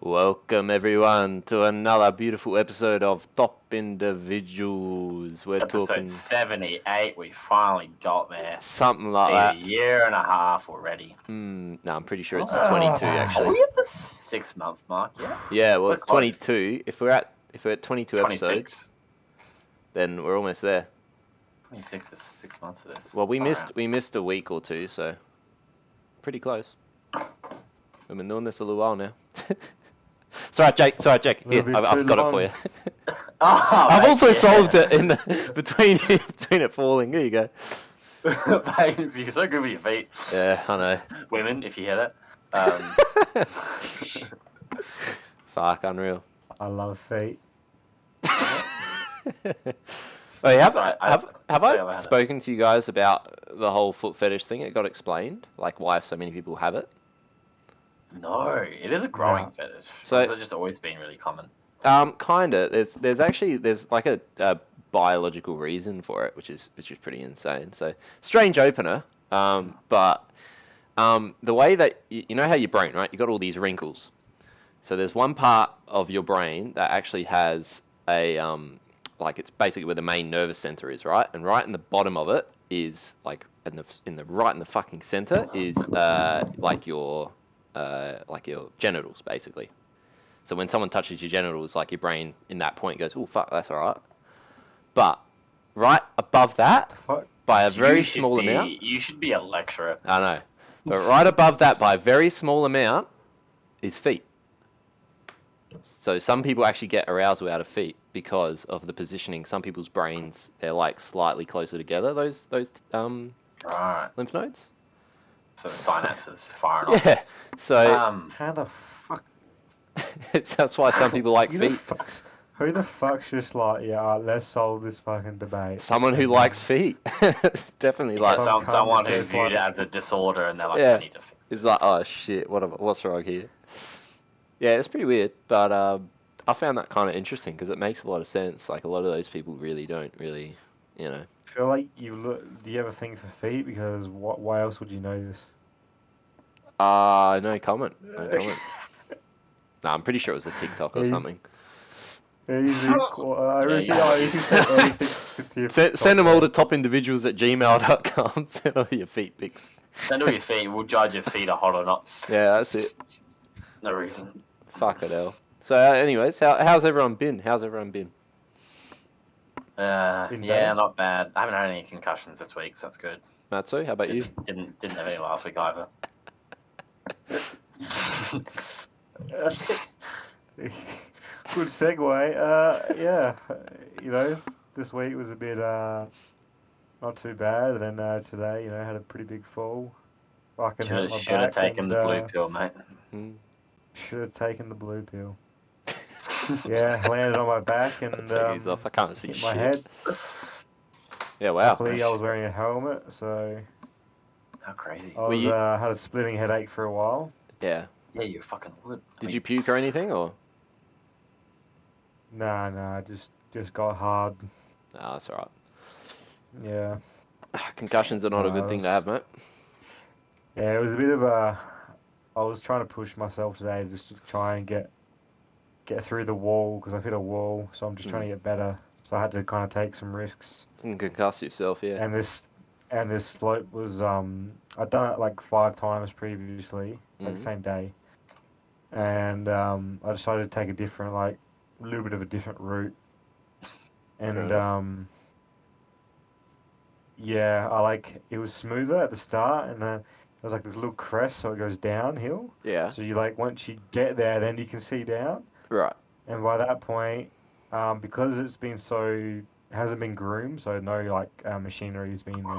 Welcome everyone to another beautiful episode of Top Individuals. We're Episode talking 78, we finally got there. something like Been a that. year and a half already. No, I'm pretty sure it's Oh. 22 Are actually. we at the 6-month mark yet? Yeah, well We're it's close. 22. If we're at 22 episodes, 26. then we're almost there. 26 is 6 months of this. Well, we Alright. missed a week or two, so pretty close. We've been doing this a little while now. Sorry, Jake. Here, I've got it for you. I've also solved it in the between it falling. Here you go. Thanks, you're so good with your feet. Yeah, I know. Women, if you hear that. Fuck, unreal. I love feet. Wait, have Sorry, I spoken to you guys about the whole foot fetish thing? It got explained, like why so many people have it. No, it is a growing No. fetish. So- It's just always been really common. Kinda. There's like a biological reason for it, which is pretty insane. So strange opener. But the way that you know how your brain, right? You got all these wrinkles. So there's one part of your brain that actually has a like it's basically where the main nervous center is, right? And right in the bottom of it is like in the fucking center is like your genitals basically. So when someone touches your genitals, like your brain in that point goes, "Oh fuck, that's alright." But right above that, Fuck. by a very You should small be- amount, You should be a lecturer. I know, but right above that by a very small amount is feet. So some people actually get arousal out of feet because of the positioning. Some people's brains, they're like slightly closer together. Those Right. lymph nodes. So the synapses firing off. Yeah. So How the fuck? that's why some people like Who the feet. who the fuck's just like, yeah, let's solve this fucking debate? Someone who likes feet. Definitely Yeah, like. Some someone cunt who that's viewed it like- as a disorder and they're like, Yeah. I need to fix It's like, oh shit, what's wrong here? Yeah, it's pretty weird, but I found that kind of interesting because it makes a lot of sense. Like a lot of those people really don't really, you know. I feel like you look. Do you have a thing for feet? Because why else would you know this? No comment. No comment. Nah, I'm pretty sure it was a TikTok or Yeah, something. Easy. I reckon. Yeah, You can say anything to your Send them all to topindividuals@gmail.com. Send all your feet pics. Send all your feet, we'll judge if feet are hot or not. Yeah, that's it. No reason. Fuck it, hell. So, anyways, how's everyone been? How's everyone been? In Yeah, bed? not bad. I haven't had any concussions this week, so that's good. Matsu, how about you? Didn't have any last week either. Good segue. Yeah, this week was a bit not too bad. And then today, had a pretty big fall. Fucking hurt my Should have back taken and, the blue pill, mate. Should have taken the blue pill. Yeah, landed on my back and Take these off. I can't see hit shit. my head. Yeah, wow. Luckily, I was wearing a helmet, so How crazy. I was had a splitting headache for a while. Yeah. Yeah, you fucking would. Did you puke or anything, or? Nah, just got hard. Nah, that's alright. Yeah. Concussions are not a good thing to have, mate. Yeah, it was a bit of a. I was trying to push myself today just to try and get through the wall because I've hit a wall, so I'm just trying to get better. So I had to kind of take some risks. You can concuss yourself, yeah. And this slope was I'd done it like 5 times previously, like the Mhm. same day, and I decided to take a little bit of a different route, Fair and enough. yeah, it was smoother at the start, and there's like this little crest, so it goes downhill. Yeah. So once you get there, then you can see down. Right. And by that point, because hasn't been groomed, so no machinery has been there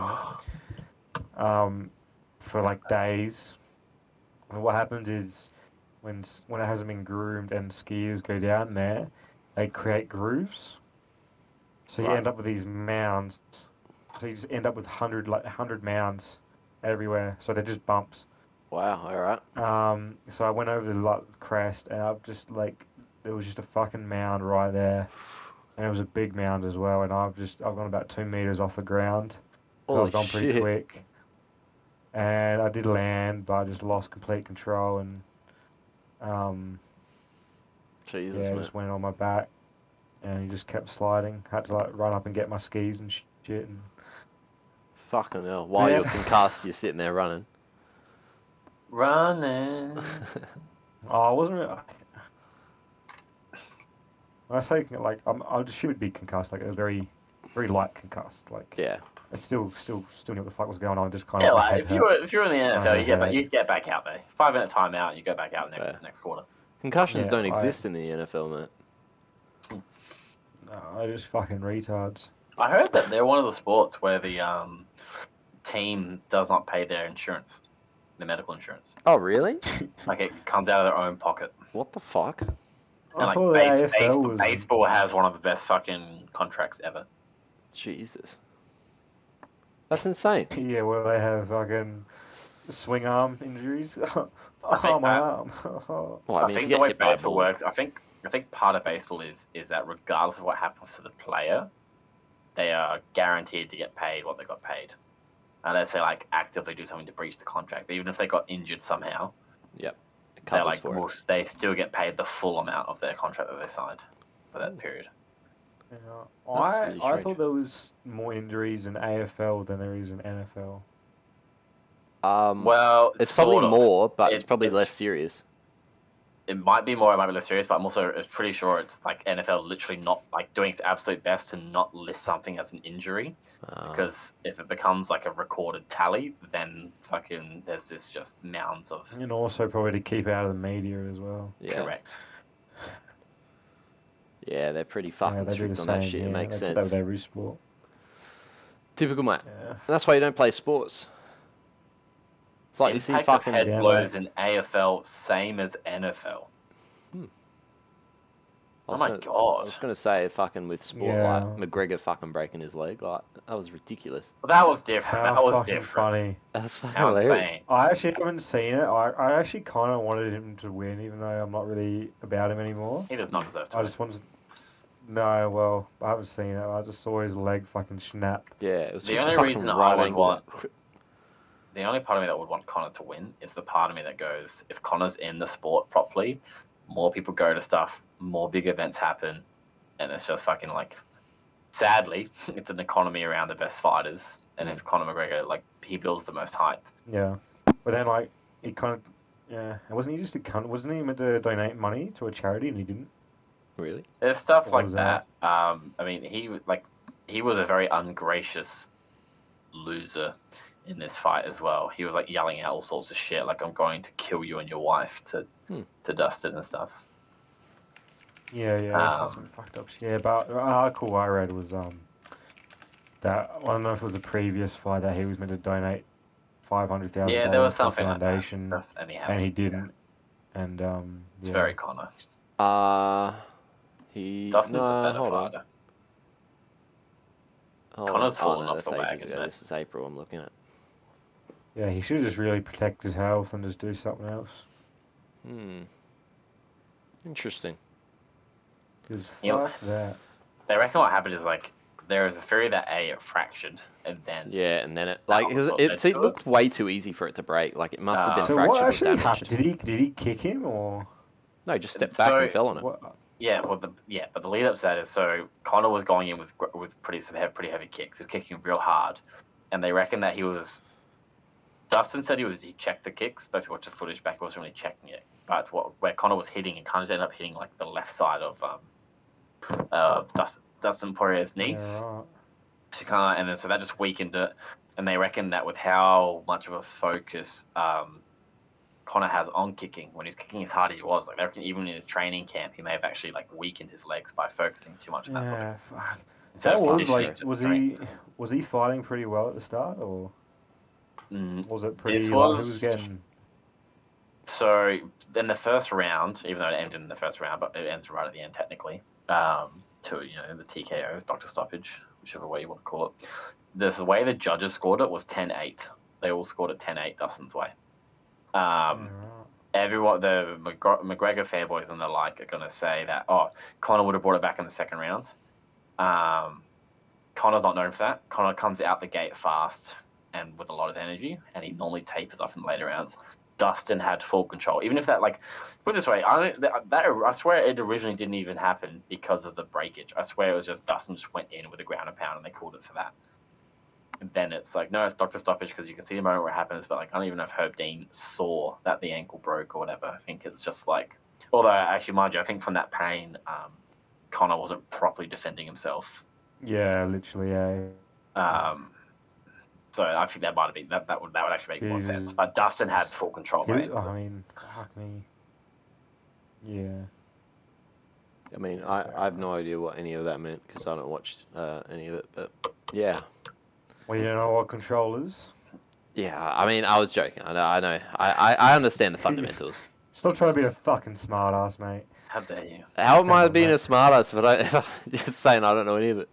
for like days. And what happens is when it hasn't been groomed and skiers go down there, they create grooves. So you Right. end up with these mounds. So you just end up with 100 mounds everywhere. So they're just bumps. Wow, alright. So I went over the crest, and I've just there was just a fucking mound right there, and it was a big mound as well. And I've gone about 2 meters off the ground. I Holy was gone pretty shit. quick, and I did land, but I just lost complete control, and Jesus, yeah, mate. just went on my back, and he just kept sliding. Had to like run up and get my skis and shit. And Fucking hell. While Yeah. you're concussed, you're sitting there running. Running. oh, I wasn't. When I say like, I just should be concussed. Like it was very light concussed. Like Yeah. I still knew what the fuck was going on. Just kind Yeah, of my like head if hurt. you were in the Kind NFL, of headache. you get back out there. 5 minute timeout, you go back out Yeah. next quarter. Concussions Yeah, don't exist in the NFL, mate. I just fucking retards. I heard that they're one of the sports where the team does not pay their insurance, their medical insurance. Oh, really? Like it comes out of their own pocket. What the fuck? I And thought like the AFL was. baseball has one of the best fucking contracts ever. Jesus. That's insane. Yeah, where they have fucking swing arm injuries. think, my arm. Well, I I mean, if think you the get way hit by a baseball ball, works, I think part of baseball is that regardless of what happens to the player, they are guaranteed to get paid what they got paid, unless they like actively do something to breach the contract. But even if they got injured somehow, yep, it they covers like for it. they still get paid the full amount of their contract that they signed for that period. Yeah, That's really I strange. thought there was more injuries in AFL than there is in NFL. Well, it's probably sort of. more, but it's It- probably it's- less serious. It might be more, it might be less serious, but I'm also pretty sure it's like NFL literally not like doing its absolute best to not list something as an injury, because if it becomes like a recorded tally, then fucking there's this just mounds of And also probably to keep out of the media as well. Yeah. correct. Yeah, they're pretty Yeah, fucking they do strict the on same. that shit. Yeah, It makes they put that sense. with every sport. Typical, mate. Yeah. And that's why you don't play sports. It's like you see Impact of fucking. head Yeah, blows in AFL same as NFL. I was Oh my gonna- God. I was gonna say fucking with sport Yeah. like McGregor fucking breaking his leg, like that was ridiculous. Well, that was different. How That was fucking different. funny. That's fucking How hilarious. insane. I actually haven't seen it. I actually kind of wanted him to win, even though I'm not really about him anymore. He does not deserve to I win. just wanted. No, well, I haven't seen it. I just saw his leg fucking snapped. Yeah, it was The just a only fucking reason I right would angle. want- The only part of me that would want Connor to win is the part of me that goes, if Connor's in the sport properly, more people go to stuff, more big events happen, and it's just fucking like, sadly, it's an economy around the best fighters. And if Conor McGregor, like, he builds the most hype. Yeah, but then like he kind of, yeah, and wasn't he just a cunt? Wasn't he meant to donate money to a charity and he didn't? Really? There's stuff What like was that. I mean, he was a very ungracious loser in this fight as well. He was like yelling out all sorts of shit, like "I'm going to kill you and your wife" to Dustin and stuff. Yeah, I saw some fucked up shit. Yeah, but an article I read was that I don't know if it was a previous fight that he was meant to donate $500,000 Yeah, there was to a something like that. foundation, And he and hasn't. he didn't. And It's yeah. very Connor. No, Dustin's a better hold on. fighter. Hold Connor's on. fallen no, off that's the ages wagon, ago. mate. This is April. I'm looking at. Yeah, he should just really protect his health and just do something else. Interesting. Because You know- fuck that. They reckon what happened is like there is a theory that it fractured and then Yeah, and then it That like was what led it to looked way too easy for it to break. Like it must have been So fractured what or actually damaged. happened? Did he kick him or No, just stepped back and So- fell on it. what? yeah, well, but the lead up to that is so Connor was going in with pretty heavy kicks. He was kicking real hard, and they reckon that he was. Dustin said he checked the kicks, but if you watch the footage back, he wasn't really checking it. But where Connor was hitting, he kind of ended up hitting like the left side of Dustin Poirier's knee. Yeah, right. To kind of, and then so that just weakened it, and they reckon that with how much of a focus Connor has on kicking, when he's kicking as hard as he was, like they reckon even in his training camp, he may have actually like weakened his legs by focusing too much on that sort of. Yeah, fuck. Instead That of was conditioning like, to was strength. he fighting pretty well at the start, or was it pretty? This Like, who was- was getting? So in the first round, even though it ended in the first round, but it ends right at the end technically, to the TKO, doctor stoppage, whichever way you want to call it. The way the judges scored it was 10-8. They all scored it 10-8 Dustin's way. Yeah, right. Everyone, the McGregor fanboys and the like, are going to say that, Conor would have brought it back in the second round. Conor's not known for that. Conor comes out the gate fast and with a lot of energy, and he normally tapers off in later rounds. Dustin had full control. Even if that, like, put it this way, I swear it originally didn't even happen because of the breakage. I swear it was just Dustin just went in with a ground and pound and they called it for that. And then it's like, no, it's doctor stoppage because you can see the moment where it happens, but like I don't even know if Herb Dean saw that the ankle broke or whatever. I think it's just like, although actually, mind you, I think from that pain, Connor wasn't properly defending himself. Yeah, literally, yeah. So I think that might have been that would actually make more Jesus. sense. But Dustin had full control. I mean, fuck me. Yeah. I mean, I have no idea what any of that meant because I don't watch any of it. But yeah. Well, you don't know what control is? Yeah, I mean, I was joking. I know. I understand the fundamentals. Stop trying to be a fucking smartass, mate. How dare you? How am I on, being mate. a smartass if I'm just saying I don't know any of it?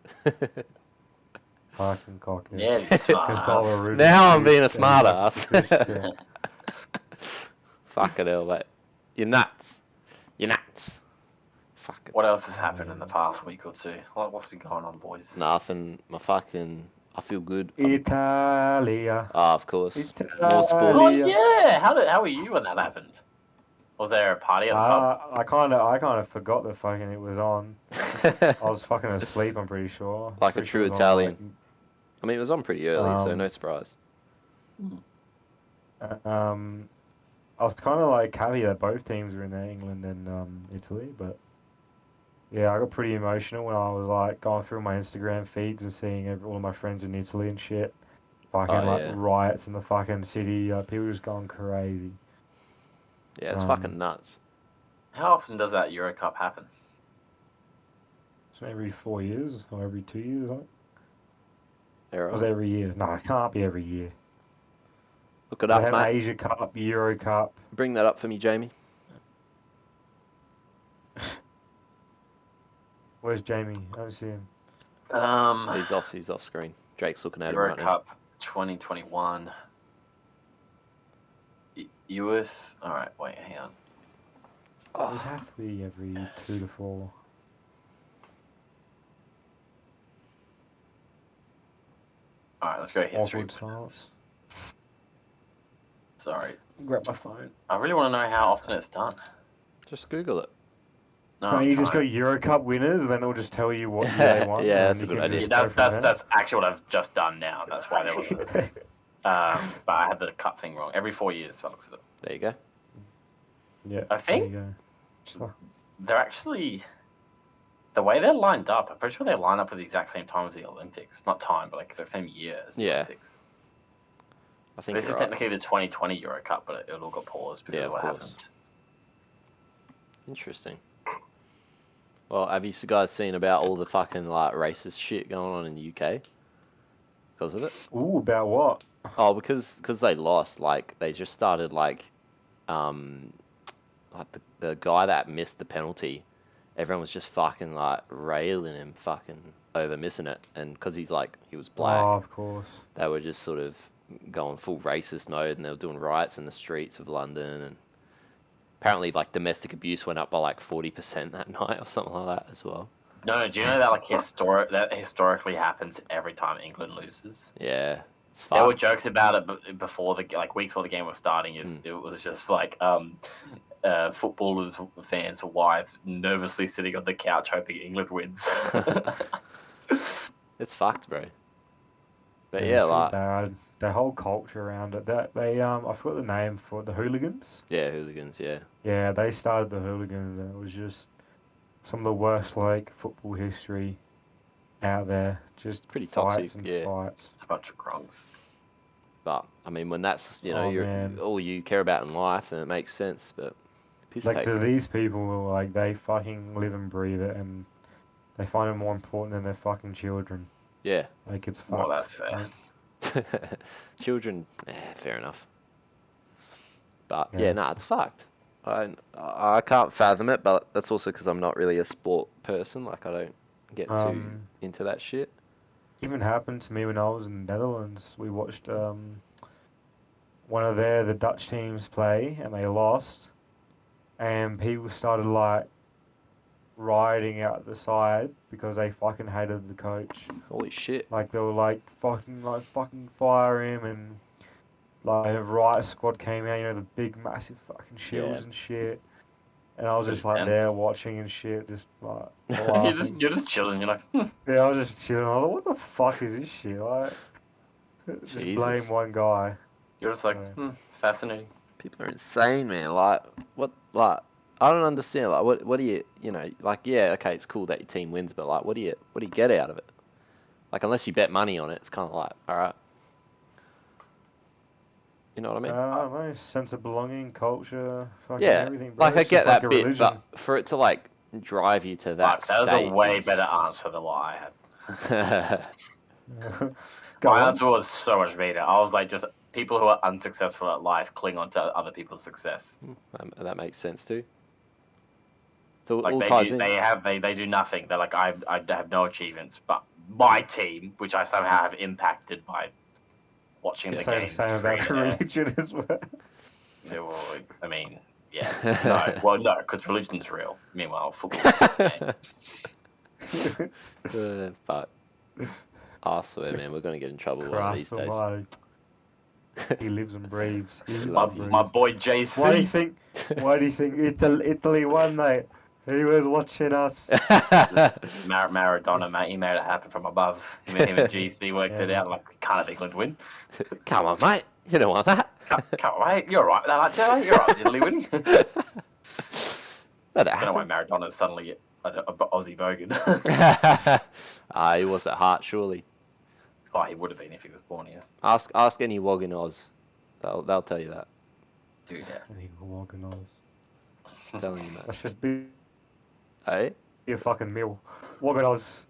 Fucking cock. Yeah, smart. Now I'm being a smartass. Fucking hell, mate. You're nuts. You're nuts. Fucking. What else has happened in the past week or two? What's been going on, boys? Nothing. I feel good. Italia. Ah, of course. Italia. More sport. Oh yeah. How were you when that happened? Was there a party at the pub? I kind of forgot that fucking it was on. I was fucking asleep, I'm pretty sure. Like a Pretty true sure it was on, Italian. I mean, it was on pretty early, so no Um, surprise. I was kind of like happy that both teams were in there, England and Italy, but yeah, I got pretty emotional when I was like going through my Instagram feeds and seeing all of my friends in Italy and shit. Fucking like yeah. riots in the fucking city, people just going crazy. Yeah, it's fucking nuts. How often does that Euro Cup happen? It's every 4 years or every 2 years, right? Error. Or was it every year? No, it can't be every year. Look it They up, have mate. Asia Cup, Euro Cup. Bring that up for me, Jamie. Where's Jamie? I don't see him. He's off screen. Drake's looking at him Euro right now. Cup 2021. Youth. All right, wait, hang on. It would have to be every 2 to 4. All right, let's go history. Awkward silence. Sorry. Grab my phone. I really want to know how often it's done. Just Google it. No, Can't I'm you just go trying. Euro Cup winners and then it'll just tell you what year they won? Yeah, and that's a you good can idea. just Yeah, go from there? that's actually what I've just done now. That's why there was. But I had the cup thing wrong. Every 4 years, by the looks of it. There you go. Yeah. I think there you go. they're actually the way they're lined up. I'm pretty sure they line up at the exact same time as the Olympics. Not time, but like the same year as the Yeah. Olympics. I think This is you're right. technically the 2020 Euro Cup, but it all got paused because Yeah, of of what course. happened. Interesting. Well, have you guys seen about all the fucking like racist shit going on in the UK because of it? Ooh, about what? Oh, because they lost. Like they just started like the guy that missed the penalty. Everyone was just fucking like railing him fucking over missing it, and because he was black, Oh, of course. they were just sort of going full racist mode, and they were doing riots in the streets of London, and apparently like domestic abuse went up by like 40% that night or something like that as well. No, do you know that like that historically happens every time England loses? Yeah, it's There were fucked. jokes about it before weeks before the game was starting. It was just like footballers, fans, wives nervously sitting on the couch hoping England wins. It's fucked, bro. But Yeah, yeah, it's pretty like bad. The whole culture around it. That I forgot the name for it, the hooligans. yeah, hooligans, yeah. Yeah, they started the hooligans, and it was just some of the worst like football history out there. Just Pretty fights toxic, and yeah. fights. It's a bunch of gronks. But I mean, when that's Oh, man. all you care about in life, then it makes sense. But piss Like take. to these people, like they fucking live and breathe it, and they find it more important than their fucking children. Yeah. Like it's fucked. Well, that's fair. Like, Children, fair enough. But Yeah. yeah, nah, it's fucked. I can't fathom it, but that's also because I'm not really a sport person. Like I don't get too into that shit. even happened to me when I was in the Netherlands. We watched one of the Dutch teams play, and they lost, and people started like rioting out the side because they fucking hated the coach. Holy shit. Like they were like fucking fire him, and like the Riot Squad came out, you know, the big massive fucking shields Yeah. and shit. And I was Pretty just like tense. there watching and shit, just like you're laughing. just chilling. You're like, Yeah, I was just chilling. I was like, what the fuck is this shit? Like, just blame Jesus. one guy. you're just like, Yeah. fascinating. People are insane, man. Like, what, like, I don't understand. Like, what do you, you know, like, yeah, okay, it's cool that your team wins, but like, what do you get out of it? Like, unless you bet money on it, it's kind of like, all right, you know what I mean? I don't know, sense of belonging, culture, fucking Yeah, everything, bro. like I It's get just like that a bit, religion. but for it to like drive you to that Fuck, that was a state way is- better answer than what I had. Go My on. answer was so much better. I was like, just people who are unsuccessful at life cling on to other people's success. that makes sense too. So it Like all ties in. they do nothing. They're like, I have no achievements, but my team, which I somehow have impacted by watching You the say game. the same about free air. religion as well. Yeah, well, I mean, yeah, no, well, no, because religion's real. Meanwhile, football is just a game. Fuck. I swear, man, we're gonna get in trouble one of these Christ days. almighty. He lives and breathes. He lives My, and breathes. my boy JC. Why do you think Italy won, mate? He was watching us. Maradona, mate, he made it happen from above. Him and GC worked it Yeah. out. Like, can't England win? Come on, mate. You don't want that. Come on, mate. You're right with that, aren't you? You're right with Italy winning. That I don't know why happened. Maradona's suddenly an Aussie bogan. He was at heart, surely. Oh, he would have been if he was born here. Ask any Wog in Oz. They'll tell you that. Dude, yeah. And he will organise. I'm telling you, That mate. should be a Hey? fucking meal. Organise.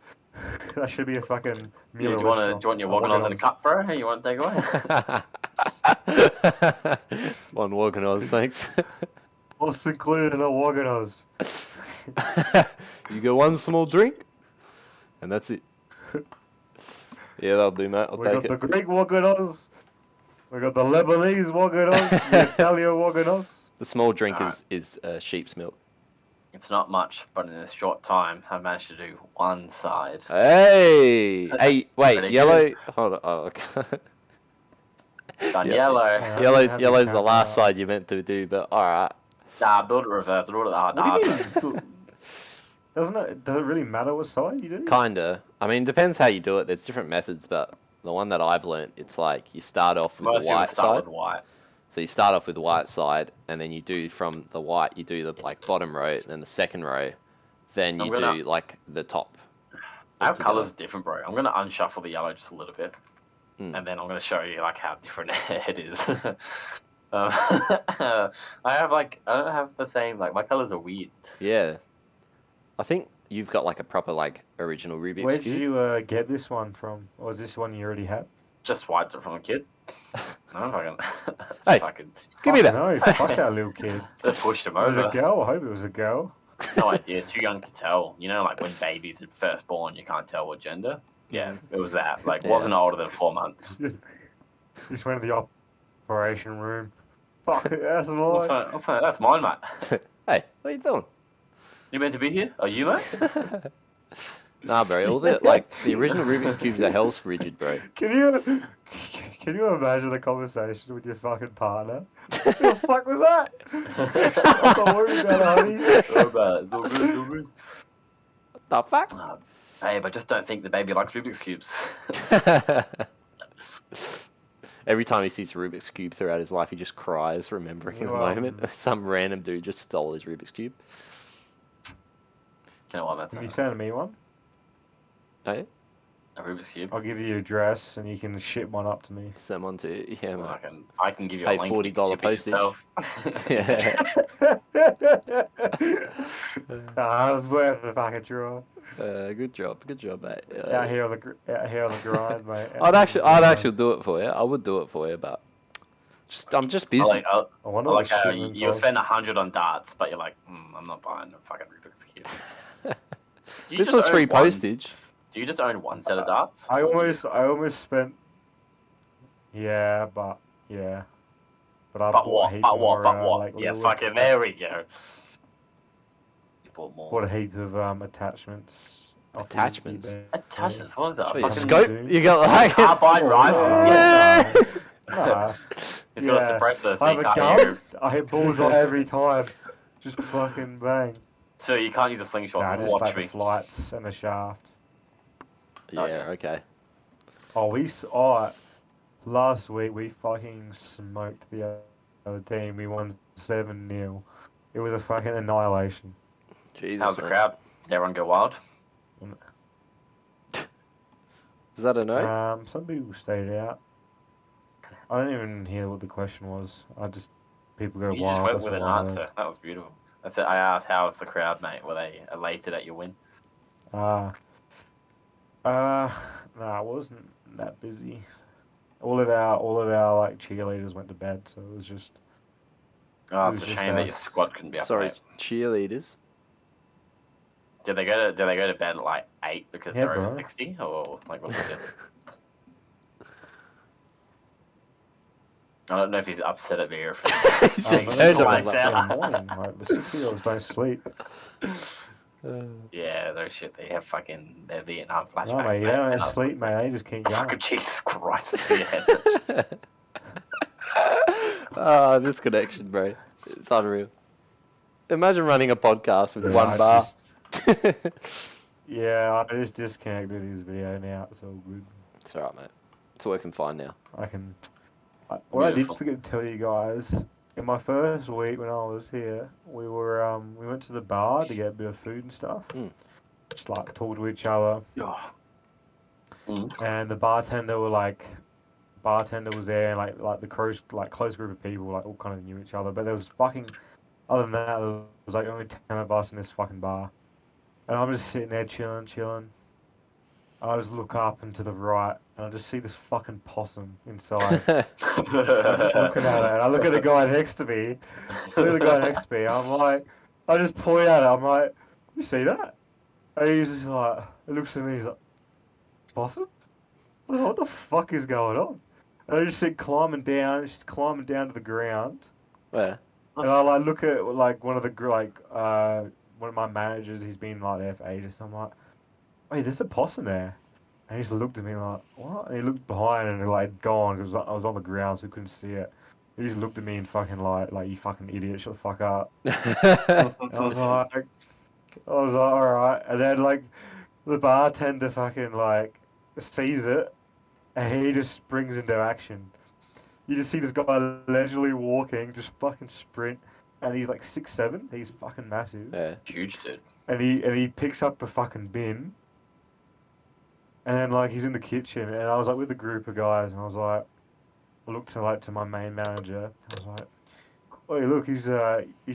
That should be a fucking meal. Do you want your Waganos in a cup, bro? Hey, you want to take away? One Wog in Oz, thanks. What's included in a organise? You get one small drink, and that's it. Yeah, that'll do, mate. I'll We take got it. the Greek organise. We got the Lebanese organise. The Italian organise. The small drink Alright. is sheep's milk. It's not much, but in a short time, I managed to do one side. Hey, wait, Pretty yellow. Hold on. Oh, okay. Done Yeah. yellow. Yeah. Yellow's Have the to last count side you meant to do, but all right. Nah, build it reverse. Build it hard. What do you mean? Doesn't it? Does it really matter what side you do? Kinda. I mean, depends how you do it. There's different methods, but the one that I've learnt, it's like you start off with Most the people white start side. with white. So you start off with the white side, and then you do from the white, you do the like bottom row, then the second row, then I'm you gonna- do like the top. Our altogether. colours are different, bro. I'm gonna unshuffle the yellow just a little bit, Mm. and then I'm gonna show you like how different it is. I don't have the same, like my colours are weird. Yeah. I think you've got like a proper like original Rubik's Where did Cube. you get this one from? Or is this one you already had? Just swiped it from a kid. No, fucking, Hey. fucking, Give me that. No, fuck that little kid. they pushed him Was it over. a girl? I hope it was a girl. No idea. Too young to tell. You know, like when babies are first born, you can't tell what gender. Yeah, it was that. Like, Yeah. wasn't older than 4 months. Just went to the operation room. Fuck it, that's What's mine. that? That's mine, mate. Hey, what are you doing? You meant to be here? Are you, mate? Nah, bro. All the like the original Rubik's cubes are hell's frigid, bro. Can you imagine the conversation with your fucking partner? What the fuck was that? I'm not worried about it, honey. Oh, bad. It's all good. It's all good. What the fuck? Babe, I just don't think the baby likes Rubik's cubes. Every time he sees a Rubik's cube throughout his life, he just cries, remembering the Well, moment some random dude just stole his Rubik's cube. You know what, that's If you send me one, Hey, a Rubik's cube. I'll give you your address and you can ship one up to me. someone to yeah, Well, man. I can give you Pay a link. $40 you can ship it postage. yourself. Yeah. That was worth the fucking draw. Good job, mate. Out here on the grind, mate. I'd actually do it for you. I would do it for you, but I'm just busy. I I wonder I what like how shipment you'll costs. spend 100 on darts, but you're like, I'm not buying a fucking Rubik's cube. Do you This just was own free one- postage. Do you just own one set of darts? I almost spent. Yeah, but yeah. But I But bought a what? heap But more, what? But what? like, Yeah, little- fucking there we go. You bought more. Bought a heap of attachments. off Attachments? eBay. Attachments? What is that? What, your Fucking scope? You got like carbine rifle? Oh, Yeah. Nah. He's got a suppressor, so I you have a can't hear gun. him. I hit bullseye every time. Just fucking bang. So you can't use a slingshot. Nah, just Watch like me. the flights and the shaft. Yeah, okay. Last week we fucking smoked the other team. We won 7-0. It was a fucking annihilation. Jesus, How's the man. crowd? Did everyone go wild? Is that a no? Some people stayed out. I don't even hear what the question was. People go You wild. just went That's with an all I heard. answer. That was beautiful. That's it. I asked, how was the crowd, mate? Were they elated at your win? Uh, nah, it wasn't that busy. All of our like cheerleaders went to bed, so it was just. Oh, It it's was a just shame that your us. squad couldn't be up Sorry, late. cheerleaders. Did they go to bed at like 8 because Yeah, they're over bro. 60, or like what's the deal? I don't know if he's upset at me or if He it's just No, turned it's up like and was in the like, morning. Like the 60-year-olds don't sleep. Yeah, those shit. They have fucking their Vietnam flashbacks, No, mate, they mate. don't And I was sleep, like, mate. They just keep fucking going. Jesus Christ, yeah. Oh, this connection, bro. It's unreal. Imagine running a podcast with Yeah, one bar. Yeah, I just disconnected his video now. It's all good. It's alright, mate. It's working fine now. What I did Beautiful. forget to tell you guys, in my first week when I was here, we went to the bar to get a bit of food and stuff. Mm. Just like talk to each other, Oh. Mm. and the bartender was there, and like the close group of people, like all kind of knew each other. But there was fucking other than that, there was like only 10 of us in this fucking bar, and I'm just sitting there chilling. I just look up and to the right, and I just see this fucking possum inside. I'm just looking at it, and I look at the guy next to me. I'm like, I just point at it. I'm like, you see that? And he's just like, he looks at me. He's like, possum? I was like, what the fuck is going on? And I just see it climbing down. It's just climbing down to the ground. Where? And I like look at like one of my managers. He's been like there for ages. I'm like, wait, there's a possum there. And he just looked at me like, what? And he looked behind and it like gone because I was on the ground so he couldn't see it. He just looked at me and fucking like you fucking idiot, shut the fuck up. And I was like, alright. And then like the bartender fucking like sees it and he just springs into action. You just see this guy leisurely walking, just fucking sprint, and he's like 6'7". He's fucking massive. Yeah. Huge, dude. And he picks up a fucking bin. And then like he's in the kitchen, and I was like with a group of guys, and I was like, I looked to my main manager. I was like, "Oh, look, he's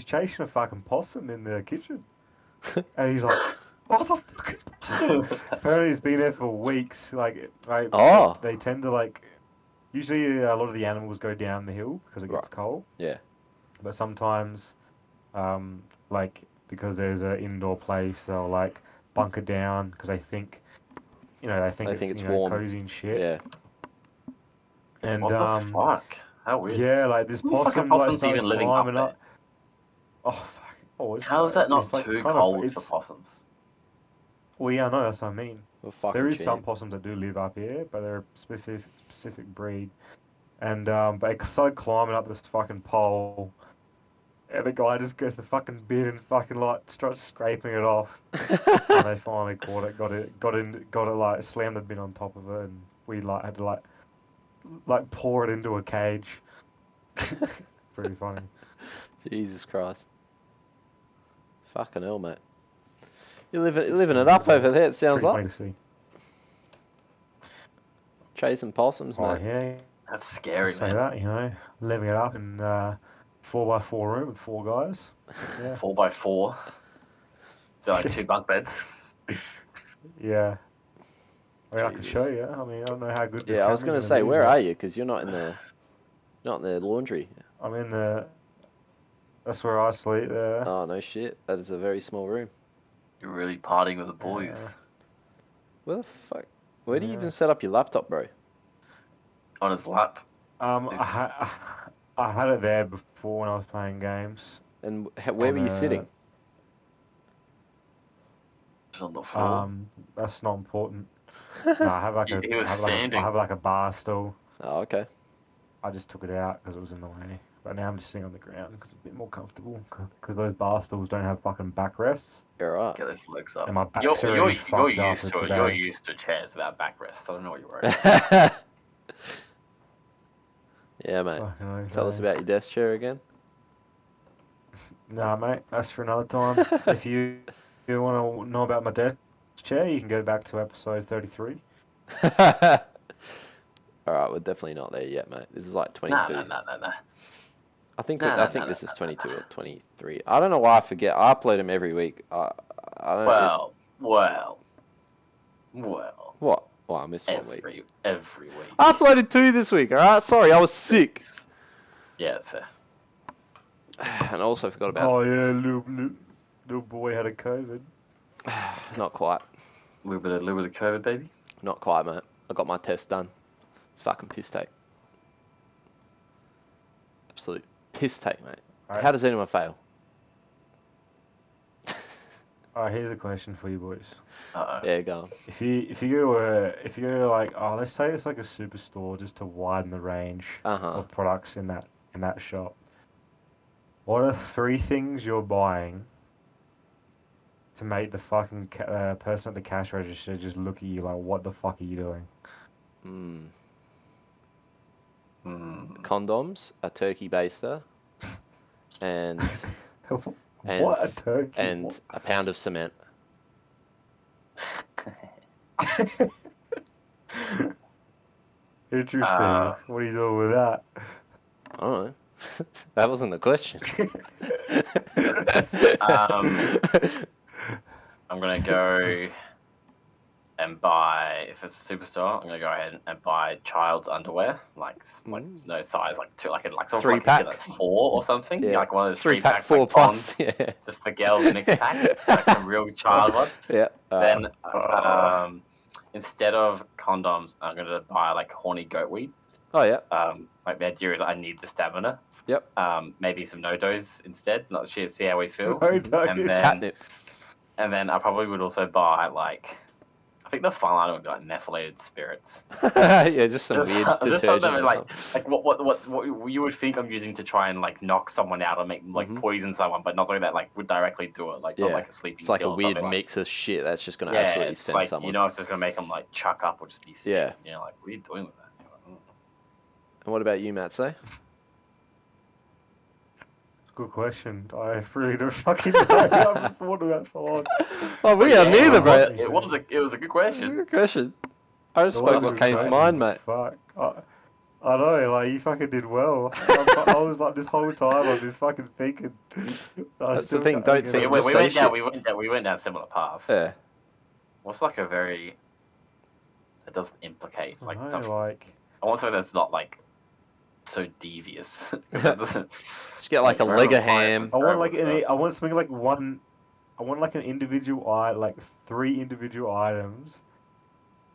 chasing a fucking possum in the kitchen." And he's like, "What the fucking possum?" Apparently, he's been there for weeks. Oh. They tend to like. Usually, a lot of the animals go down the hill because it gets Right. cold. Yeah. But sometimes, like because there's an indoor place, they'll like bunker down because they think it's warm. cozy and shit. Yeah. And What the fuck? How weird. yeah, like this How many fucking possum like possums started even living up climbing there? up. Oh fuck! Oh, How is that not it's like too kind of cold it's for possums? well, yeah, I know that's what I mean. Well, fucking There is some champ. possums that do live up here, but they're a specific breed. And but it started climbing up this fucking pole, and the guy just gets the fucking bin and fucking like starts scraping it off. And they finally caught it, got it like slammed the bin on top of it, and we like had to like pour it into a cage. Pretty funny. Jesus Christ. Fucking hell, mate. You're living it up over there, it sounds Pretty funny like. to see. Chasing possums, Oh mate. yeah, That's scary, say man. that, living it up in 4x4 room with 4 guys. Yeah. 4x4. So like 2 bunk beds. Yeah. I mean, I can Jesus. show you. I mean, I don't know how good this Yeah, I was camera's gonna gonna say, be, where but are you? Because you're not in the laundry. I'm in that's where I sleep there. Oh no shit. That is a very small room. You're really partying with the boys. Yeah. Where the fuck? Where do you Yeah. even set up your laptop, bro? On his lap. I had it there before when I was playing games. And where were you sitting? On the floor. That's not important. No, I have like He was standing. I have like a bar stool. Oh, okay. I just took it out because it was in the way. But now I'm just sitting on the ground because it's a bit more comfortable. Because those bar stools don't have fucking backrests. You're right. Get those legs up. And my back's already fucked used after to today. You're used to chairs without backrest. I don't know what you're worried about. Yeah, mate. Fucking okay. Tell us about your desk chair again. Nah, mate, that's for another time. If you want to know about my desk chair, you can go back to episode 33. Alright, we're definitely not there yet, mate. This is like 22. No. I think No, I no, think no, this no, is no, 22 no. or 23. I don't know why I forget. I upload them every week. I don't. Well. What? Well, I missed 1 week. Every week. I uploaded 2 this week. Alright, sorry, I was sick. Yeah, that's fair. And I also forgot about. Oh yeah, little boy had a COVID. Not quite. A little bit of COVID, baby. Not quite, mate. I got my test done. It's fucking piss take. Absolute piss take, mate. Alright. How does anyone fail? Alright, here's a question for you boys. Yeah, go on. If you go like, oh, let's say it's like a superstore just to widen the range of products in that shop. What are 3 things you're buying to make the fucking person at the cash register just look at you like, what the fuck are you doing? Condoms, a turkey baster, and what a turkey? and a pound of cement. Interesting. What are you doing with that? I don't know. That wasn't the question. I'm gonna go and buy, if it's a superstore, I'm gonna go ahead and buy child's underwear, like no size, like two, like something 3-pack. that's 4 or something. Yeah. Like one of those 3-pack, 3-pack 4 like plus. bonds, Yeah. just the girls mix pack, like a real child one. Yeah. Then instead of condoms, I'm gonna buy like horny goat weed. Oh yeah. Like the idea is I need the stamina. Yep. Maybe some no-dos instead. Not sure. See how we feel. No-dos. And then I probably would also buy like, I think the fun line would be like methylated spirits. Yeah, just some weird Just detergent something or like something. what you would think I'm using to try and like knock someone out or make like poison someone, but not something that like would directly do it. Like not like a sleeping It's like pill a or weird something mix of shit that's just gonna like, absolutely it's send like, someone. you know, it's just gonna make them like chuck up or just be sick. Yeah. You know, like what are you doing with that? And what about you, Matt? Say. Good question. I really don't fucking know. I haven't thought of that for long. Oh, we are neither, bro. It was a good question. Good question. I just spoke what came to mind, mate. Fuck. I know, like, you fucking did well. I was like, this whole time I've been fucking thinking. That's the thing, don't think. We Just say shit. went down similar paths. Yeah. What's like a very that doesn't implicate like I know, something. like, I want something that's not like so devious. Just get like a leg of ham. I want like I want something like one. I want like an individual like 3 individual items.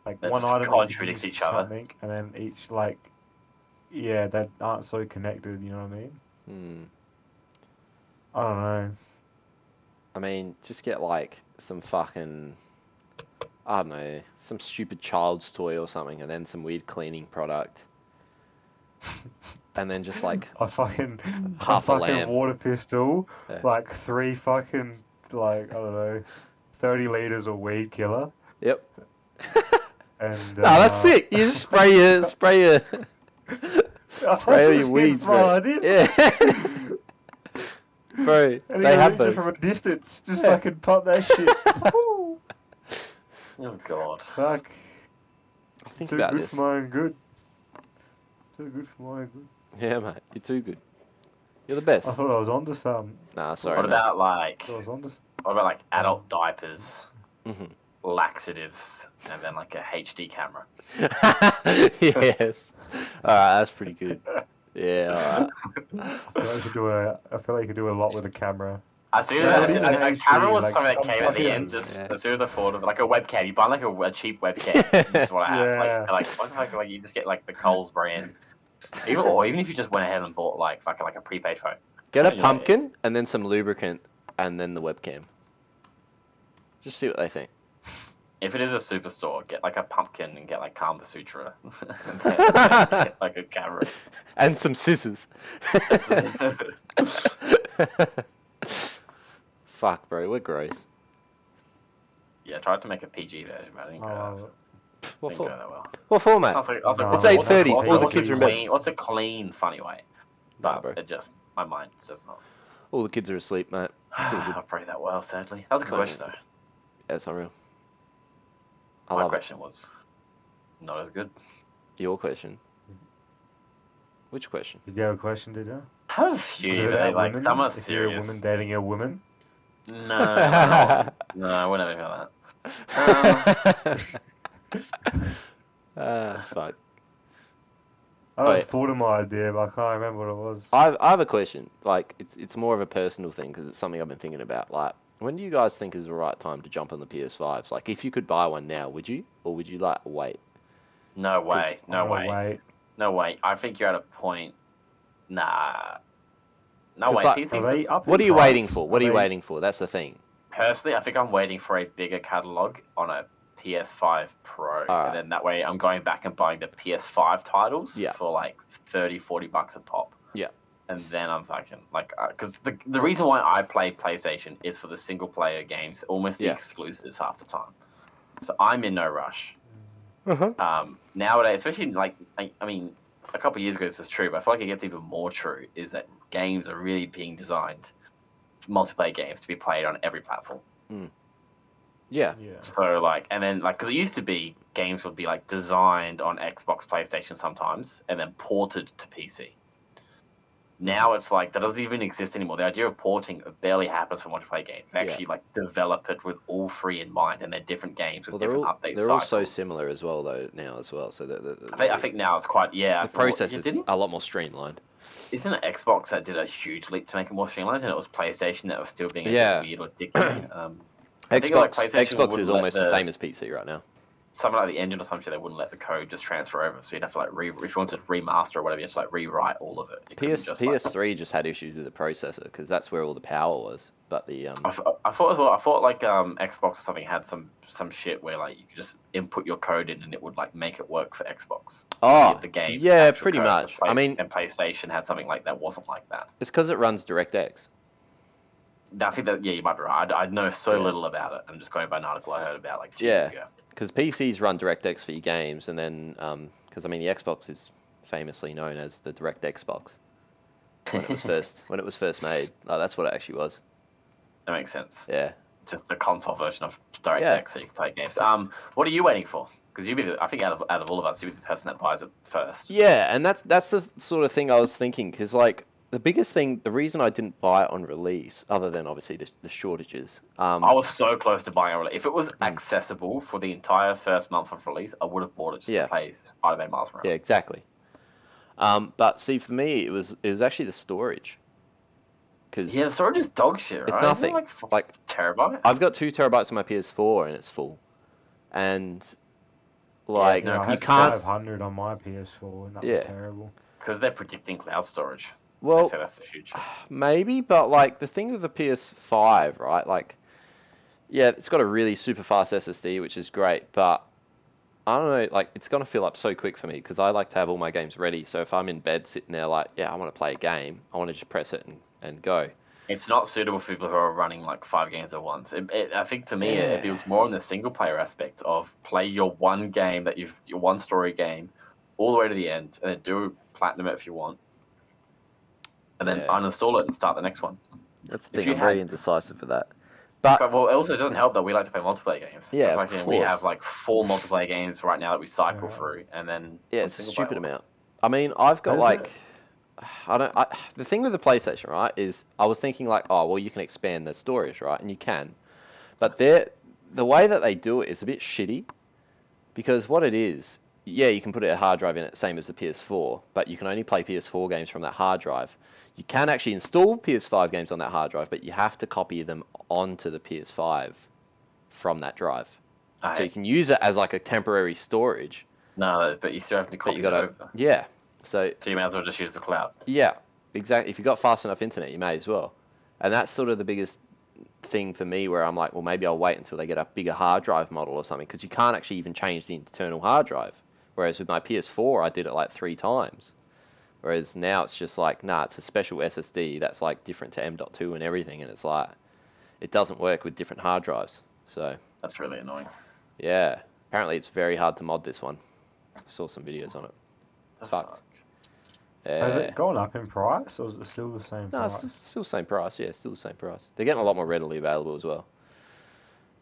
Like that one just item contradict that uses each other. something, and then each like, yeah, that aren't so connected. You know what I mean? I don't know. I mean, just get like some fucking, I don't know, some stupid child's toy or something, and then some weird cleaning product. And then just like a fucking half a lamb. water pistol, Yeah. like 3 fucking like, I don't know, 30 liters of weed killer. Yep. And No, that's sick. You just spray your spray all your weeds, bro. Yeah. Bro, And they have just those. from a distance, just fucking pop that shit. Oh god. Fuck. I think Too about good this. for my own good. Too good for my own good. Yeah, mate, you're too good. You're the best. I thought I was onto something. Nah, sorry. What about like I was onto what about like adult diapers, Mm-hmm. laxatives, and then like a HD camera? Yes. Alright, that's pretty good. Yeah, alright. I feel like you could do a lot with a camera. As soon Yeah, as even a HD, camera was like, something that some came at the fucking- end, just Yeah. as soon as I thought of it, like a webcam. You buy like a cheap webcam. That's what I have. Yeah. Like what the fuck, like you just get like the Coles brand. Even if you just went ahead and bought like fucking like a prepaid phone. Get a Yeah. pumpkin and then some lubricant and then the webcam. Just see what they think. if it is a superstore, get like a pumpkin and get like Kama Sutra, and then get like a camera. And some scissors. Fuck, bro, we're gross. Yeah, I tried to make a PG version, but I didn't go, What didn't go for? that well. What format? I was like, No, what's it's a- what's a- 8:30, what's all a- the what's a kids are in bed. clean- What's a clean, funny way? Nah, But bro. it just, my mind does not. All the kids are asleep, mate. It's all good. I pray that well, sadly. That was a good No. question, though. Yeah, it's unreal. I My love it. question was not as good. Your question. Which question? Did you have a question, did you? I have a few, Is it but about like women? some are If you're a serious. woman dating a woman? No, I wouldn't have about that. Fuck. I Wait. thought of my idea, but I can't remember what it was. I have a question. Like, it's more of a personal thing because it's something I've been thinking about. Like, when do you guys think is the right time to jump on the PS5s? Like, if you could buy one now, would you? Or would you, like, wait? No way. No I'm gonna way. wait. No way. I think you're at a point. Nah. No 'Cause, way. like, PCs Are they up What are in you price? waiting for? What are you waiting for? That's the thing. Personally, I think I'm waiting for a bigger catalog on a PS5 Pro. Alright. And then that way I'm going back and buying the PS5 titles Yeah. for like 30, 40 bucks a pop. Yeah. And then I'm fucking like, because the reason why I play PlayStation is for the single player games, almost the Yeah. exclusives half the time. So I'm in no rush. Uh-huh. Nowadays, especially I mean, a couple of years ago this was true, but I feel like it gets even more true. Is that games are really being designed, multiplayer games, to be played on every platform. Yeah. Yeah. So like, and then like, because it used to be games would be like designed on Xbox, PlayStation sometimes, and then ported to PC. Now it's like that doesn't even exist anymore. The idea of porting barely happens for multiplayer games. They Yeah. actually like develop it with all three in mind, and they're different games with Well, they're different all update they're all cycles. so similar as well, though, now as well. So I think now it's quite the process is a lot more streamlined. Isn't it Xbox that did a huge leap to make it more streamlined, and it was PlayStation that was still being a Yeah. bit weird or dicky? I think, like, PlayStation Xbox wouldn't is let almost the same as PC right now. something like the engine or something, they wouldn't let the code just transfer over. So you'd have to like if you wanted to remaster or whatever, you have to like rewrite all of it. You couldn't PS3 just had issues with the processor because that's where all the power was. But the I thought as well. I thought like Xbox or something had some shit where like you could just input your code in and it would like make it work for Xbox. The game. yeah, pretty much. I mean, and PlayStation had something like that wasn't like that. it's because it runs DirectX. I think that you might be right. I know so Yeah. little about it. I'm just going by an article I heard about like 2 years Yeah. ago. Because PCs run DirectX for your games, and then because I mean the Xbox is famously known as the Direct Xbox when it was first made. That's what it actually was. That makes sense. Yeah. Just a console version of DirectX Yeah. so you can play games. What are you waiting for? Because I think out of all of us, you'd be the person that buys it first. Yeah, and that's the sort of thing I was thinking because like the biggest thing, the reason I didn't buy it on release, other than obviously the shortages. I was so close to buying it. If it was accessible for the entire first month of release, I would have bought it just to play Spider-Man Miles Morales. Yeah, exactly. But see, for me, it was actually the storage. Cause the storage is dog shit, right? It's nothing. Isn't it like terabyte. I've got 2 terabytes on my PS4 and it's full, and like Yeah, I you had can't. 500 on my PS4, and that Yeah. was terrible. Because they're predicting cloud storage. Well, They say that's the future. maybe, but like the thing with the PS5, right? Like, yeah, it's got a really super fast SSD, which is great, but I don't know, like it's gonna fill up so quick for me because I like to have all my games ready. So if I'm in bed sitting there, like, yeah, I want to play a game, I want to just press it and go. It's not suitable for people who are running like 5 games at once. I think to me it builds more on the single player aspect of play your one game your one story game all the way to the end, and then do platinum it if you want, and then uninstall it and start the next one. That's the thing. I'm very indecisive for that. But well, it also doesn't help that we like to play multiplayer games. Yeah, so of course. we have like 4 multiplayer games right now that we cycle through, and then it's a stupid amount. I mean, I've got like. The thing with the PlayStation, right, is I was thinking like, oh, well, you can expand the storage, right, and you can, but the way that they do it is a bit shitty, because what it is, yeah, you can put a hard drive in it, same as the PS4, but you can only play PS4 games from that hard drive. You can actually install PS5 games on that hard drive, but you have to copy them onto the PS5 from that drive. So you can use it as like a temporary storage. No, but you still have to copy it over. Yeah. So you may as well just use the cloud. Yeah, exactly. If you've got fast enough internet, you may as well. And that's sort of the biggest thing for me where I'm like, well, maybe I'll wait until they get a bigger hard drive model or something, because you can't actually even change the internal hard drive. Whereas with my PS4, I did it like 3 times. Whereas now it's just like, nah, it's a special SSD that's like different to M.2 and everything, and it's like, it doesn't work with different hard drives. So That's really annoying. yeah, apparently it's very hard to mod this one. I saw some videos on it. The Fucked. fuck? Has Yeah. it gone up in price, or is it still the same No, price? it's still the same price. Yeah, still the same price. They're getting a lot more readily available as well.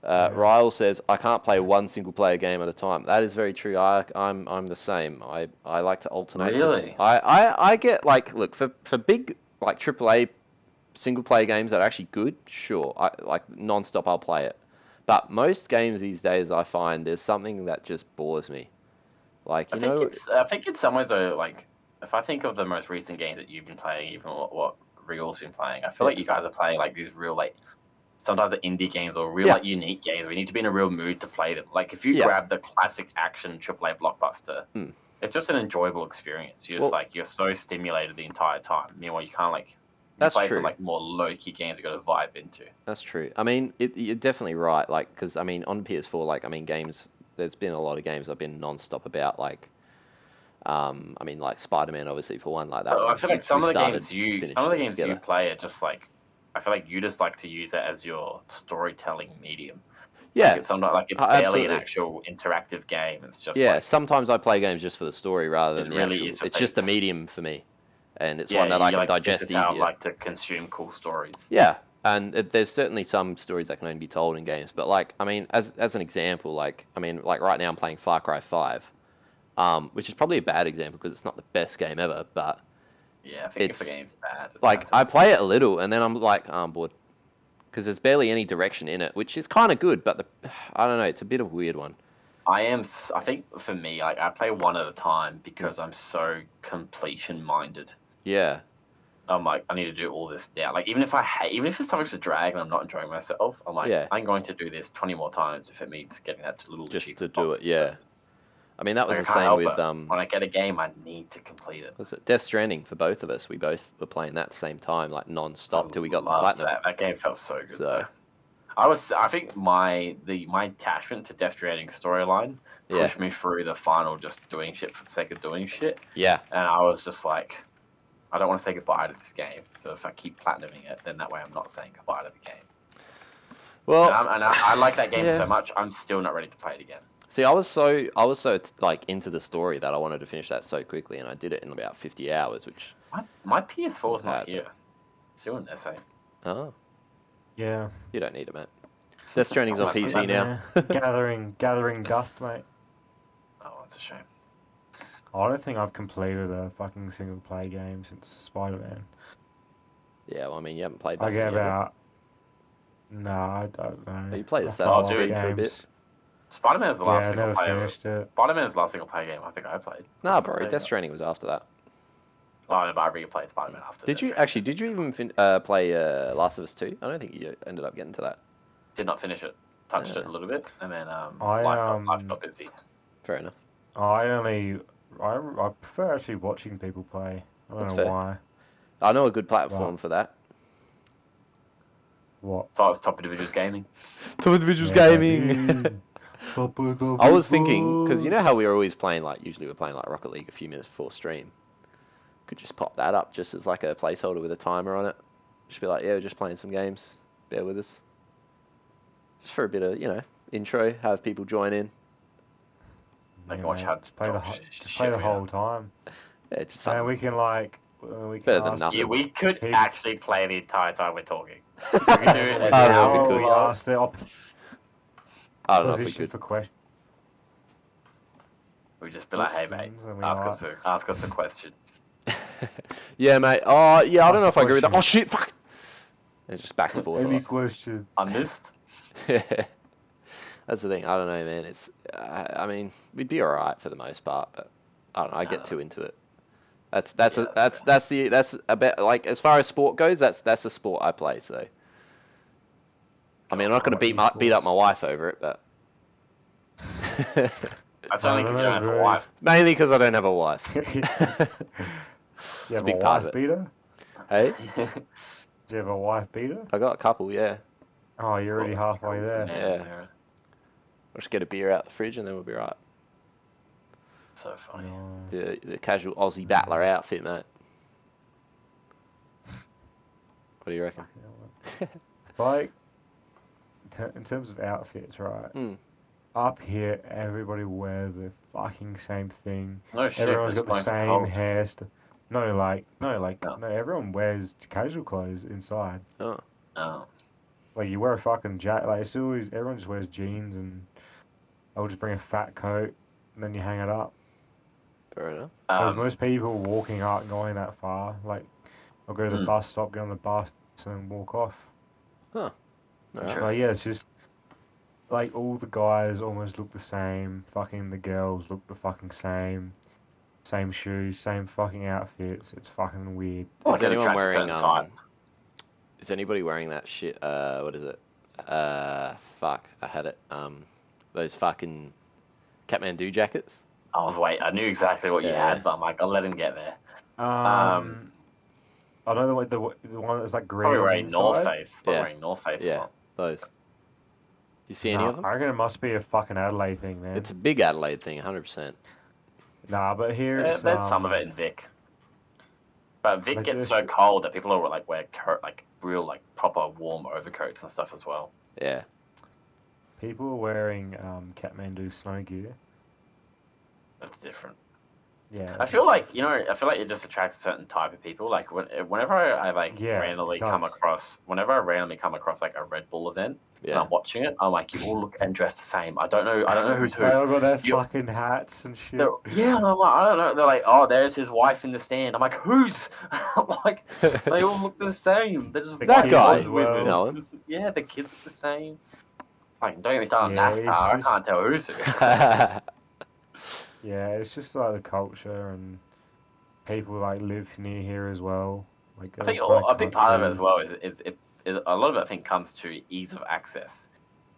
Yeah. Ryle says, I can't play one single player game at a time. That is very true. I'm the same. I like to alternate. Really? I get like, look, for big like AAA single player games that are actually good, sure. I like non-stop I'll play it. But most games these days I find there's something that just bores me. Like, I think in some ways though, like if I think of the most recent game that you've been playing, even what Real's been playing, I feel like you guys are playing like these real like sometimes the indie games or real like unique games. We need to be in a real mood to play them. Like if you grab the classic action AAA blockbuster, it's just an enjoyable experience. You're just like you're so stimulated the entire time. Meanwhile, you can't like play some like more low key games you got to vibe into. That's true. I mean, you're definitely right. Like, because I mean, on PS4, like I mean, games. There's been a lot of games I've been non-stop about. Like, I mean, like Spider-Man, obviously for one, like that. I feel like some of the games together. you play are just like. I feel like you just like to use it as your storytelling medium. Yeah, like it's barely an actual interactive game. It's just sometimes I play games just for the story rather than the really actual. It's just a medium for me, and it's one that I can digest this is easier. how I like to consume cool stories. Yeah, and there's certainly some stories that can only be told in games. But like, I mean, as an example, like I mean, like right now I'm playing Far Cry 5, which is probably a bad example because it's not the best game ever, but. Yeah, I think if the game's bad. Like, I play it a little, and then I'm like, oh, I'm bored. Because there's barely any direction in it, which is kind of good, but I don't know, it's a bit of a weird one. I think for me, like, I play one at a time because I'm so completion-minded. Yeah. I'm like, I need to do all this now. Like, even if it's something to drag and I'm not enjoying myself, I'm like, I'm going to do this 20 more times if it means getting that little just to do it, yeah. I mean, that was the same with when I get a game, I need to complete it. Was it Death Stranding for both of us? We both were playing that at the same time, like non-stop till we got the platinum. That game felt so good. So, I think my attachment to Death Stranding storyline pushed me through the final just doing shit for the sake of doing shit. Yeah. And I was just like, I don't want to say goodbye to this game. So if I keep platinuming it, then that way I'm not saying goodbye to the game. Well, and I like that game so much, I'm still not ready to play it again. See, I was so like into the story that I wanted to finish that so quickly, and I did it in about 50 hours, which. My PS4 is not here. It's still in SA. Oh. Yeah. You don't need it, mate. Death Stranding's on PC now. gathering dust, mate. Oh, that's a shame. I don't think I've completed a fucking single player game since Spider-Man. Yeah, well, I mean, you haven't played that. I get about. No, I don't know. Oh, you played Assassin's Creed for a bit. Spider-Man is the last single player. Finished it. Spider-Man is the last single player game I think I played. Nah, bro, Death Stranding was after that. Oh, no, but I replayed Spider-Man after. Did you even play Last of Us 2? I don't think you ended up getting to that. Did not finish it. Touched it a little bit, and then life got busy. Fair enough. I prefer actually watching people play. I don't know why. I know a good platform for that. What? So it's Top Individuals Gaming. Top Individuals Gaming. I was thinking, because you know how we were always playing, like, usually we're playing like Rocket League a few minutes before stream. Could just pop that up just as like a placeholder with a timer on it. Just be like, yeah, we're just playing some games. Bear with us. Just for a bit of, intro, have people join in. They can watch how just play the whole time. Yeah, just something. And we can better than nothing. Yeah, we could actually play the entire time we're talking. We can do it I don't know if we could. Ask the I don't know if we could. For questions. We just be like, hey mate, ask us a question. Yeah, mate. Oh, yeah, I don't know if I agree with that. Oh shit, fuck. And it's just back and forth. Any question? I missed. That's the thing. I don't know, man. It's. I mean, we'd be alright for the most part, but I don't know. I get too into it. That's a bit like as far as sport goes. That's a sport I play. So. I mean, I'm not gonna beat up my wife over it, but. That's only because you don't have a wife. Mainly because I don't have a wife. You have a wife beater? Hey? Do you have a wife beater? I got a couple, yeah. Oh, you're already halfway there. Yeah. We'll just get a beer out the fridge and then we'll be right. So funny. Nice. The casual Aussie battler outfit, mate. What do you reckon? Like, in terms of outfits, right? Mm. Up here, everybody wears the fucking same thing. No shit. Everyone's It's got the going for same cold. hairstyle. No. No, everyone wears casual clothes inside. Oh. Oh. Like, you wear a fucking jacket, like, it's always, everyone just wears jeans, and I'll just bring a fat coat, and then you hang it up. Fair enough. There's most people walking out and going that far. Like, I'll go to the bus stop, get on the bus, and then walk off. Huh. Alright. Like, yeah, it's just, like, all the guys almost look the same. Fucking the girls look the fucking same. Same shoes, same fucking outfits. It's fucking weird. Is anyone wearing type. Is anybody wearing that shit? What is it? Fuck, I had it. Those fucking Kathmandu jackets. I knew exactly what you had, but I'm like, I'll let him get there. I know the one that's like green Probably on the wearing North inside. Face. Probably wearing North Face a Yeah, lot. those. Do you see any of them? I reckon it must be a fucking Adelaide thing, man. It's a big Adelaide thing, 100%. Nah, but here it's There's some of it in Vic. But Vic like gets this- so cold that people are like wear real like proper warm overcoats and stuff as well. Yeah. people are wearing Kathmandu snow gear. That's different. Yeah. I feel like it just attracts a certain type of people. Like whenever I randomly come across like a Red Bull event and I'm watching it, I'm like, you all look and dress the same. I don't know who's who. They all got their fucking hats and shit. Yeah, and I'm like, I don't know. They're like, oh, there's his wife in the stand. I'm like, whose? Like, they all look the same. They're just that guy as well. You know him. Yeah, the kids look the same. Like, don't get me started on Yeah, NASCAR. I it's can't tell who's who. Yeah, it's just like the culture and people like live near here as well. Like I think they're a big part of it country. as well is a lot of it I think comes to ease of access.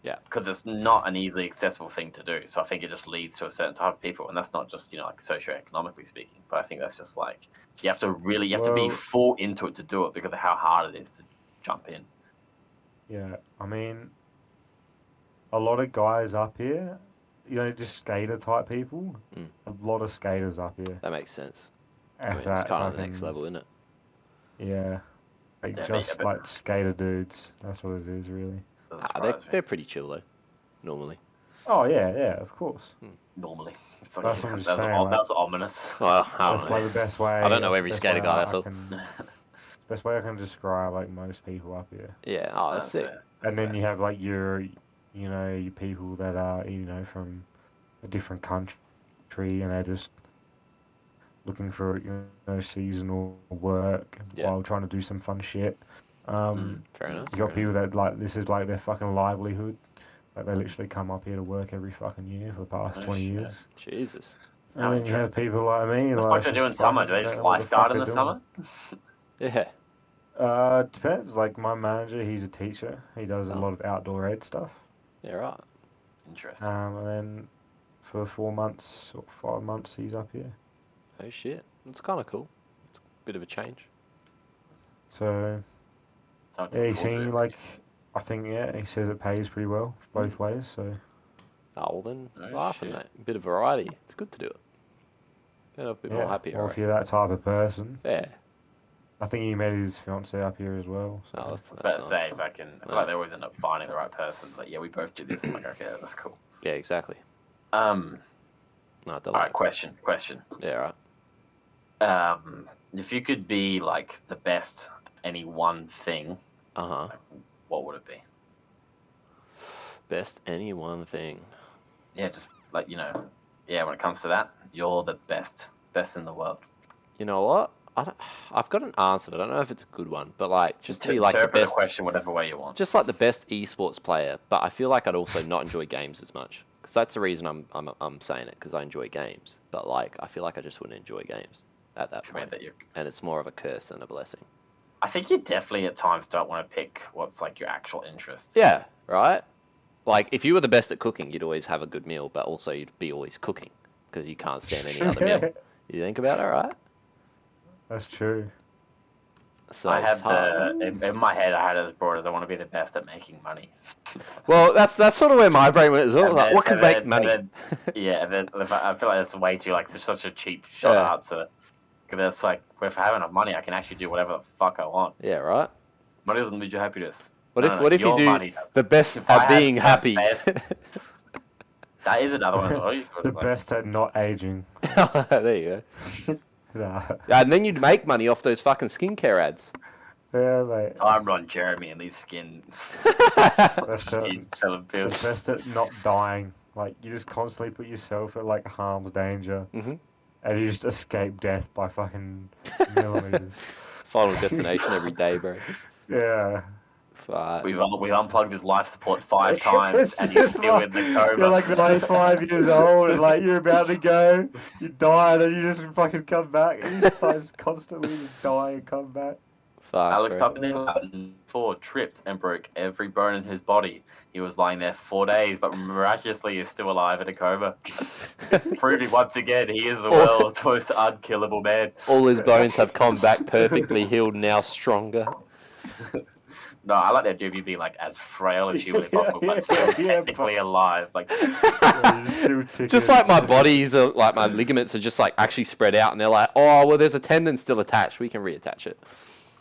Yeah. Because it's not an easily accessible thing to do. So I think it just leads to a certain type of people, and that's not just like socioeconomically speaking, but I think that's just like you have to be full into it to do it because of how hard it is to jump in. Yeah, I mean, a lot of guys up here, just skater type people. Mm. A lot of skaters up here. That makes sense. At It's that kind of the fucking- next level, isn't it? Yeah, like Yeah, just but- like skater dudes. That's what it is, really. Doesn't They're surprise me. they're pretty chill though, normally. Oh yeah, of course. Normally. It's like, That's what I'm just that's, saying, o- like- that's ominous. Well, I That's don't like know. the best way. I don't know that's every the best skater way guy, I that's all. Best way I can describe like most people up here. Yeah. Oh, that's sick. fair. And then you have like your people that are from a different country and they're just looking for seasonal work while trying to do some fun shit. Fair enough. You got people that like this is like their fucking livelihood. Like they literally come up here to work every fucking year for the past 20 shit. years. Jesus. And then you have people like me. What the fuck they do in summer? Do they just lifeguard in the summer? Yeah. Depends. Like my manager, he's a teacher. He does a lot of outdoor ed stuff. Yeah. Right. Interesting. And then for 4 months or 5 months, he's up here. Oh shit. It's kind of cool. It's a bit of a change. So Something yeah, to he's look forward seen to. like he says it pays pretty well both ways. So Oh well then, Oh, laughing shit. mate. A bit of variety. It's good to do it. Get a bit more happy. Well, if you're that type of person, Yeah. I think he met his fiance up here as well. So. Oh, I was about to say, I feel like they always end up finding the right person. But yeah, we both do this. I'm like, okay, that's cool. Yeah. Exactly. No, No, all right, question. Yeah. Right. If you could be like the best any one thing, what would it be? Best any one thing. Yeah, just like when it comes to that, you're the best in the world. You know what? I've got an answer, but I don't know if it's a good one. But like, just to be like the interpret best. the question whatever way you want. Just like the best esports player, but I feel like I'd also not enjoy games as much. Because that's the reason I'm saying it, because I enjoy games. But like, I feel like I just wouldn't enjoy games at that point. And it's more of a curse than a blessing. I think you definitely at times don't want to pick what's like your actual interest. Yeah, right? Like, if you were the best at cooking, you'd always have a good meal, but also you'd be always cooking, because you can't stand any other meal. You think about it, right? That's true. So I it's had hard. in my head, I had it as broad as I want to be the best at making money. Well, that's sort of where my brain went as well. Like, what could make money? Yeah, and then I feel like that's way too like, it's such a cheap shot Yeah. answer. Because it's like, well, if I have enough money, I can actually do whatever the fuck I want. Yeah, right. Money doesn't lead to happiness. What No, if no, what if you your do money. the best If I at had being the happy? best- That is another one as well. The best at not aging. There you go. Nah. Yeah, and then you'd make money off those fucking skincare ads. Yeah, mate. I'm Ron Jeremy and these skin Best at, selling the pills. best at not dying. Like, you just constantly put yourself at, like, harm's danger. hmm And you just escape death by fucking millimeters. Final destination every day, bro. Yeah. Fuck. We've unplugged his life support 5 times and he's still in the coma. You're like 95 years old and like you're about to go, you die and then you just fucking come back. And you just constantly die and come back. Fuck, Alex bro. Papanicolaou tripped and broke every bone in his body. He was lying there for 4 days, but miraculously is still alive in a coma. Proving once again he is the world's most unkillable man. All his bones have come back perfectly healed, now stronger. No, I like the idea of you being like as frail as humanly possible, but still technically alive. Like, Yeah, you're still ticking. Just like my bodies are, like my ligaments are just like actually spread out, and they're like, oh well, there's a tendon still attached. We can reattach it.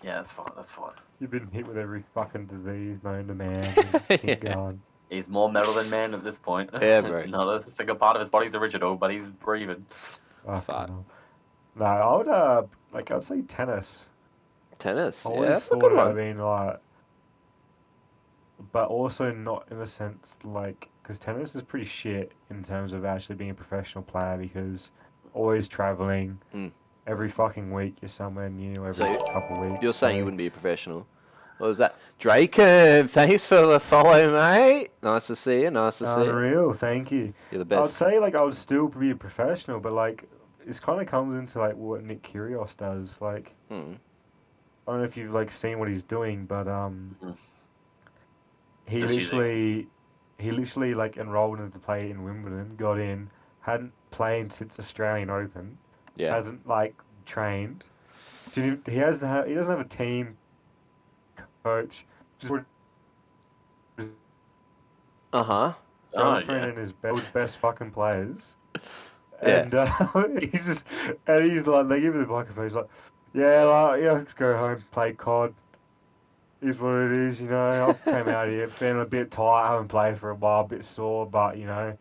yeah, that's fine. That's fine. You've been hit with every fucking disease known to man. Yeah. Keep going. He's more metal than man at this point. Yeah, bro. Not a single part of his body's original, but he's breathing. Oh, Fuck. no, I would I'd say tennis. Tennis. I Yeah, always that's a thought good it would one. have been like, but also not in the sense like, because tennis is pretty shit in terms of actually being a professional player because always traveling. Mm. Every fucking week you're somewhere new. Every So couple weeks. You're saying you so- wouldn't be a professional. What was that? Draken, thanks for the follow, mate. Nice to see you. Nice to see you. Unreal, thank you. You're the I'd best. say like I would still be a professional, but like this kind of comes into like what Nick Kyrgios does. Like Hmm. I don't know if you've like seen what he's doing, but he Just literally like enrolled into play in Wimbledon, got in, hadn't played since Australian Open, Yeah. hasn't like trained. He doesn't have a team coach. Just Uh huh. Oh, girlfriend yeah. and his best fucking players. Yeah. And he's like, they give him the microphone. He's like, yeah, let's go home, play COD. Is what it is, you know. I came out here feeling a bit tired, haven't played for a while, a bit sore, but you know,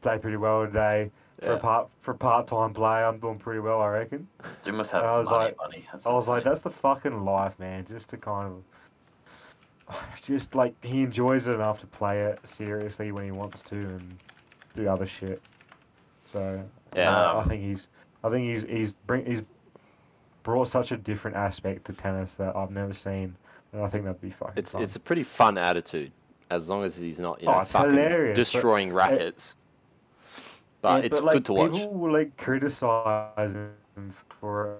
played pretty well today. Yeah. For part-time play, I'm doing pretty well, I reckon. You must have And I was money. I was like, that's the fucking life, man. Just to kind of, just like he enjoys it enough to play it seriously when he wants to and do other shit. So Yeah. I think he's brought such a different aspect to tennis that I've never seen, and I think that'd be fucking fun. It's a pretty fun attitude, as long as he's not, you know, it's fucking hilarious, but destroying rackets. But Yeah, it's like, good to watch. People will like criticize him for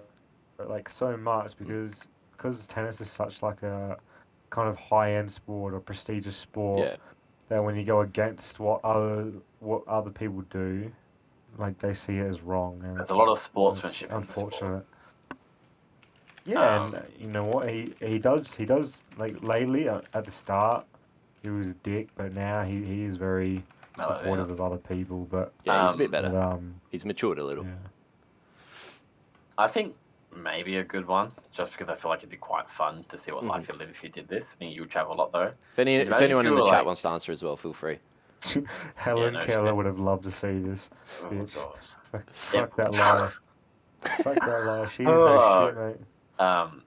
like so much because tennis is such like a kind of high-end sport or prestigious sport Yeah. that when you go against what other people do, like they see it as wrong. And There's a lot of it's sportsmanship in the sport. unfortunate. Yeah, and Um, you know what he does like lately at the start he was a dick, but now he is very supportive of other people. But Yeah, he's a bit but, better. He's matured a little. yeah. I think maybe a good one, just because I feel like it'd be quite fun to see what life you'd live if you did this. I mean, you would travel a lot though. If Imagine anyone if in you the were chat like- wants to answer as well, feel free. Helen no Keller shit. would have loved to see this. Oh, Bitch. God. Fuck that liar. Fuck that liar. She is Oh. no shit, mate.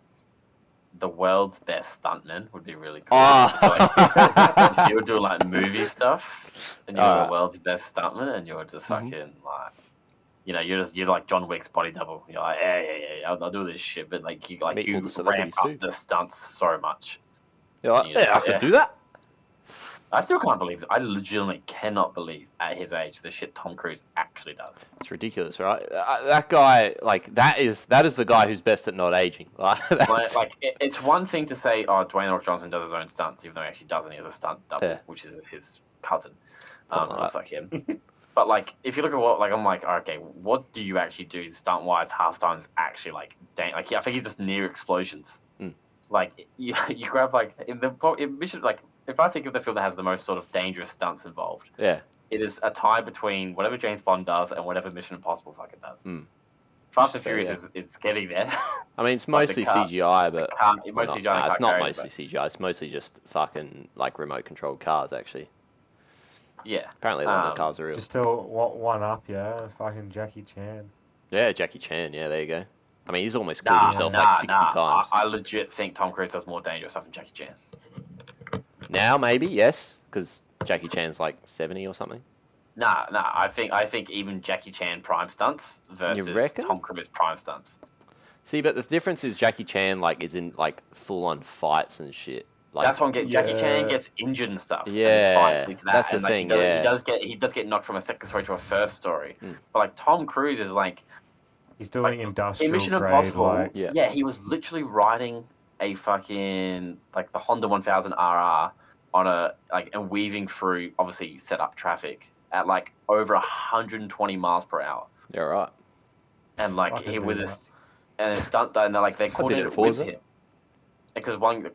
The world's best stuntman would be really cool. Ah. Like, if you were doing like movie stuff, and you were Ah. the world's best stuntman, and you were just fucking like, you know, you're like John Wick's body double. You're like, yeah, I'll do this shit, but like Meet all the you ramp celebrities up too. the stunts so much. You're like, yeah, I could Yeah. do that. I still can't believe. I legitimately cannot believe at his age the shit Tom Cruise actually does. It's ridiculous, right? That guy, like, that is the guy who's best at not aging. It's one thing to say, oh, Dwayne Rock Johnson does his own stunts, even though he actually doesn't. He has a stunt double, Yeah. which is his cousin. Something like Looks like him. But like, if you look at what, like, I'm like, okay, what do you actually do stunt wise? Half times actually like, like, yeah, I think he's just near explosions. Mm. Like, you grab like in Mission, like, if I think of the film that has the most sort of dangerous stunts involved, Yeah. it is a tie between whatever James Bond does and whatever Mission Impossible fucking does. Mm. Fast and Fair, Furious yeah. is getting there. I mean, it's But the mostly car- CGI, but well, mostly not, nah, it's not carry, mostly CGI. It's mostly just fucking like remote controlled cars. Actually, yeah. apparently a lot of the cars are real. Just still one up, yeah. Fucking Jackie Chan. Yeah, Jackie Chan. Yeah, there you go. I mean, he's almost killed Nah, himself like 60 times. I legit think Tom Cruise does more dangerous stuff than Jackie Chan. Now maybe yes, because Jackie Chan's like 70 or something. Nah. I think even Jackie Chan prime stunts versus reckon? Tom Cruise prime stunts. See, but the difference is Jackie Chan like is in like full on fights and shit. Like, That's one. Jackie Yeah. Chan gets injured and stuff. Yeah, and fights lead to that. that's the and like, thing, He yeah. does get knocked from a second story to a first story. Mm. But like Tom Cruise is like He's doing in industrial Mission grade, Impossible. like Yeah. He was literally riding a fucking like the Honda 1000 RR on a like and weaving through obviously set up traffic at like over 120 miles per hour. Yeah, right. And like Fucking he do with that. this and his stunt and they're like they did coordinated it it with Forza. him. Because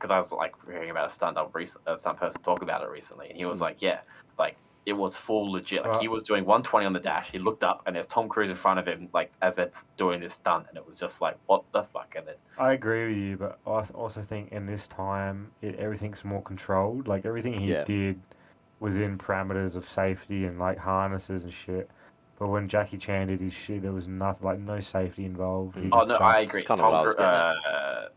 I was like hearing about a stunt person talk about it recently, and he was like, yeah, like it was full legit. Like he was doing 120 on the dash. He looked up, and there's Tom Cruise in front of him, like as they're doing this stunt, and it was just like, what the fuck? And then I agree with you, but I also think in this time everything's more controlled. Like everything he Yeah. did was in parameters of safety and like harnesses and shit. But when Jackie Chan did his shit, there was nothing, like no safety involved. He Mm. oh just no, jumped. I agree. It's kinda what I was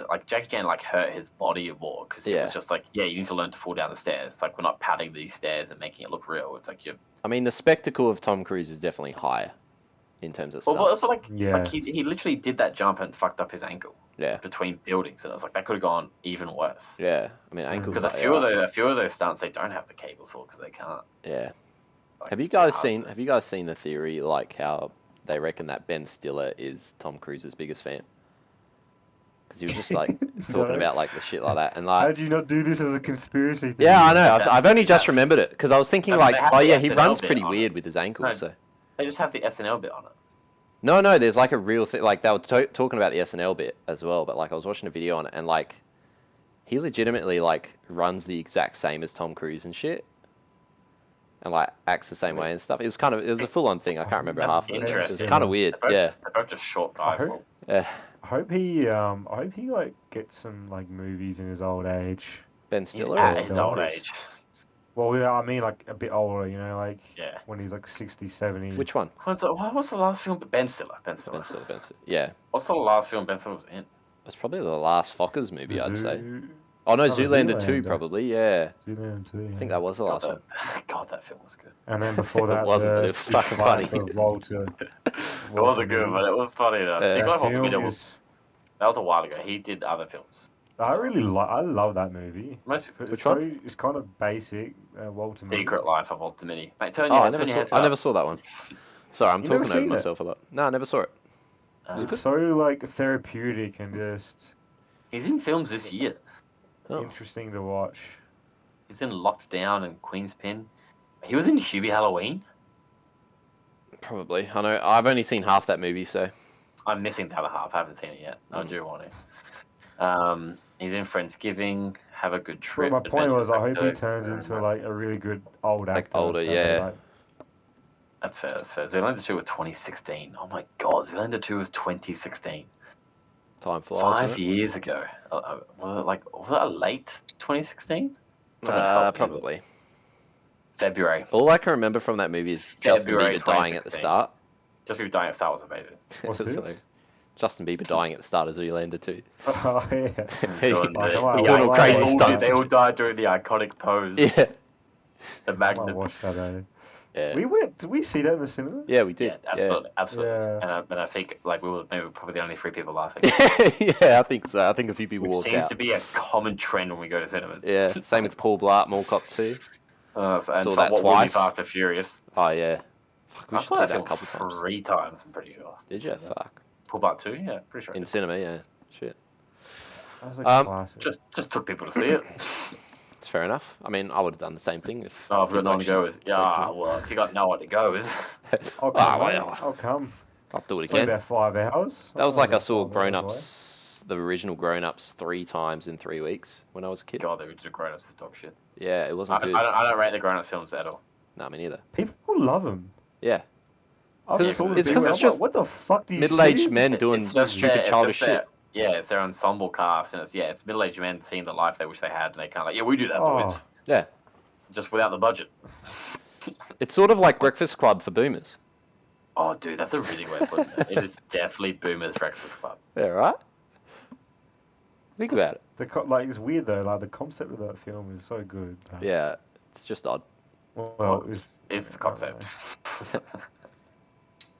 Like Jackie Chan like hurt his body more because it Yeah. was just like, yeah, you need to learn to fall down the stairs. Like we're not padding these stairs and making it look real. It's like you're. I mean, the spectacle of Tom Cruise is definitely higher in terms of stuff. Well, also Yeah. like he literally did that jump and fucked up his ankle Yeah. between buildings, and I was like, that could have gone even worse. Yeah. I mean, ankles. Because a few of those stunts they don't have the cables for because they can't. Yeah. Like, Have you it's too guys hard seen? to- Have you guys seen the theory like how they reckon that Ben Stiller is Tom Cruise's biggest fan? Because he was just like talking No. about like the shit like that, and How like do you not do this as a conspiracy theory? yeah, I know. I've, That- I've only just that's- remembered it because I was thinking I mean, like, they have oh the yeah, he SNL runs bit pretty on it. weird with his ankles. No. So They just have the SNL bit on it. no, there's like a real thing. Like they were talking about the SNL bit as well, but like I was watching a video on it, and like he legitimately like runs the exact same as Tom Cruise and shit. And like acts the same way and stuff. It was a full on thing. I can't remember That's half of it. It was interesting. kind of weird. They're Yeah. both just short guys. I Well, Yeah. I hope he like gets some like movies in his old age. Ben he's Stiller. at or his Tom old Cruise? age. Well, yeah, I mean like a bit older, you know, like Yeah. when he's like 60, 70. Which one? What's the last film? Ben Stiller. Ben Stiller. Yeah. What's the last film Ben Stiller was in? It's probably the last Fockers movie, I'd say. Zoo- Oh no, Oh, Zoolander 2 Zoolander. probably. Yeah. Zoolander too, I think yeah. that was the last one. God, that film was good. And then before It that, wasn't, but the it was Big fucking Fight funny. for Walter. It wasn't good, but it was funny enough. Yeah. Secret Life of That Walter film Mitty is, that was a while ago. He did other films. I really like. I love that movie. Most people. It's Which so one? it's kind of basic. Walter Mitty. Secret Life of Walter Mitty. Mate, turn Oh, your, I never turn your saw. heads I up. never saw that one. Sorry, I'm You never talking over seen it? myself a lot. No, I never saw it. It's so like therapeutic and just He's in films this year. Oh. interesting to watch. He's in Locked Down and Queen's Pin. He was in Hubie Halloween. Probably. I know. I've only seen half that movie, so I'm missing the other half. I haven't seen it yet. I Mm. do want to. He's in Friendsgiving. Have a good But trip. my point was, I hope he Adventures turns Back to- into like a really good old Like actor. older, That's yeah. like- That's fair. That's fair. Zoolander 2 was 2016. Oh my god, Zoolander 2 was 2016. time flies. 5 doesn't it? years ago. Was it a late 2016? Probably Probably. February. All I can remember from that movie is Justin February Bieber dying at the 2016. start. Just People Dying at Star was amazing. What's It was this? hilarious. Justin Bieber dying at the start of Zoolander 2. Oh yeah. Doing Like, the- I might He's doing all watch- crazy I might stunts. watch They all died doing the iconic pose. Yeah. The I might magnet. watch that. Yeah. Did we see that in the cinema? Yeah, we did. Yeah, absolutely, absolutely. Yeah. And I think like we were maybe probably the only 3 people laughing. Yeah. Yeah, I think so. I think a few people Which walked seems out. to be a common trend when we go to cinemas. Yeah. Same with Paul Blart, Mall Cop 2. And Saw for that what will be twice. Fast and Furious. Oh yeah. Fuck, we I should saw see that that a film couple times. 3 times. I'm pretty sure. Did you? Fuck. Pull Part 2, yeah, pretty sure. In cinema, yeah. Shit. That was like Um, classic. Just took people to see it. It's fair enough. I mean, I would have done the same thing if. Oh, I've got no one to go with. spoke to Yeah, me. well, if you got no one to go with. I'll Ah, come, mate. well, I'll come. I'll do it It's only again. about 5 hours. That was Only like I about saw 5 hours Grown away. Ups, the original Grown Ups, 3 times in 3 weeks when I was a kid. God, the original grown-ups is dog shit. Yeah, it wasn't good. I don't rate the grown-ups films at all. Nah, me neither. People love them. Yeah. I've 'Cause talked to it's people, 'cause I'm it's like, just what the fuck do you middle-aged see? men doing It's just stupid their, childish it's just shit. their, it's their ensemble cast, and it's middle-aged men seeing the life they wish they had, and they kind of like, yeah, we do that, boys, Oh, Yeah. just without the budget. It's sort of like Breakfast Club for boomers. Oh, dude, that's a really way of putting it. It is definitely Boomer's Breakfast Club. Yeah, right? Think about it. like it's weird though. Like the concept of that film is so good. Yeah, it's just odd. Well, it was, Is the I don't concept. know.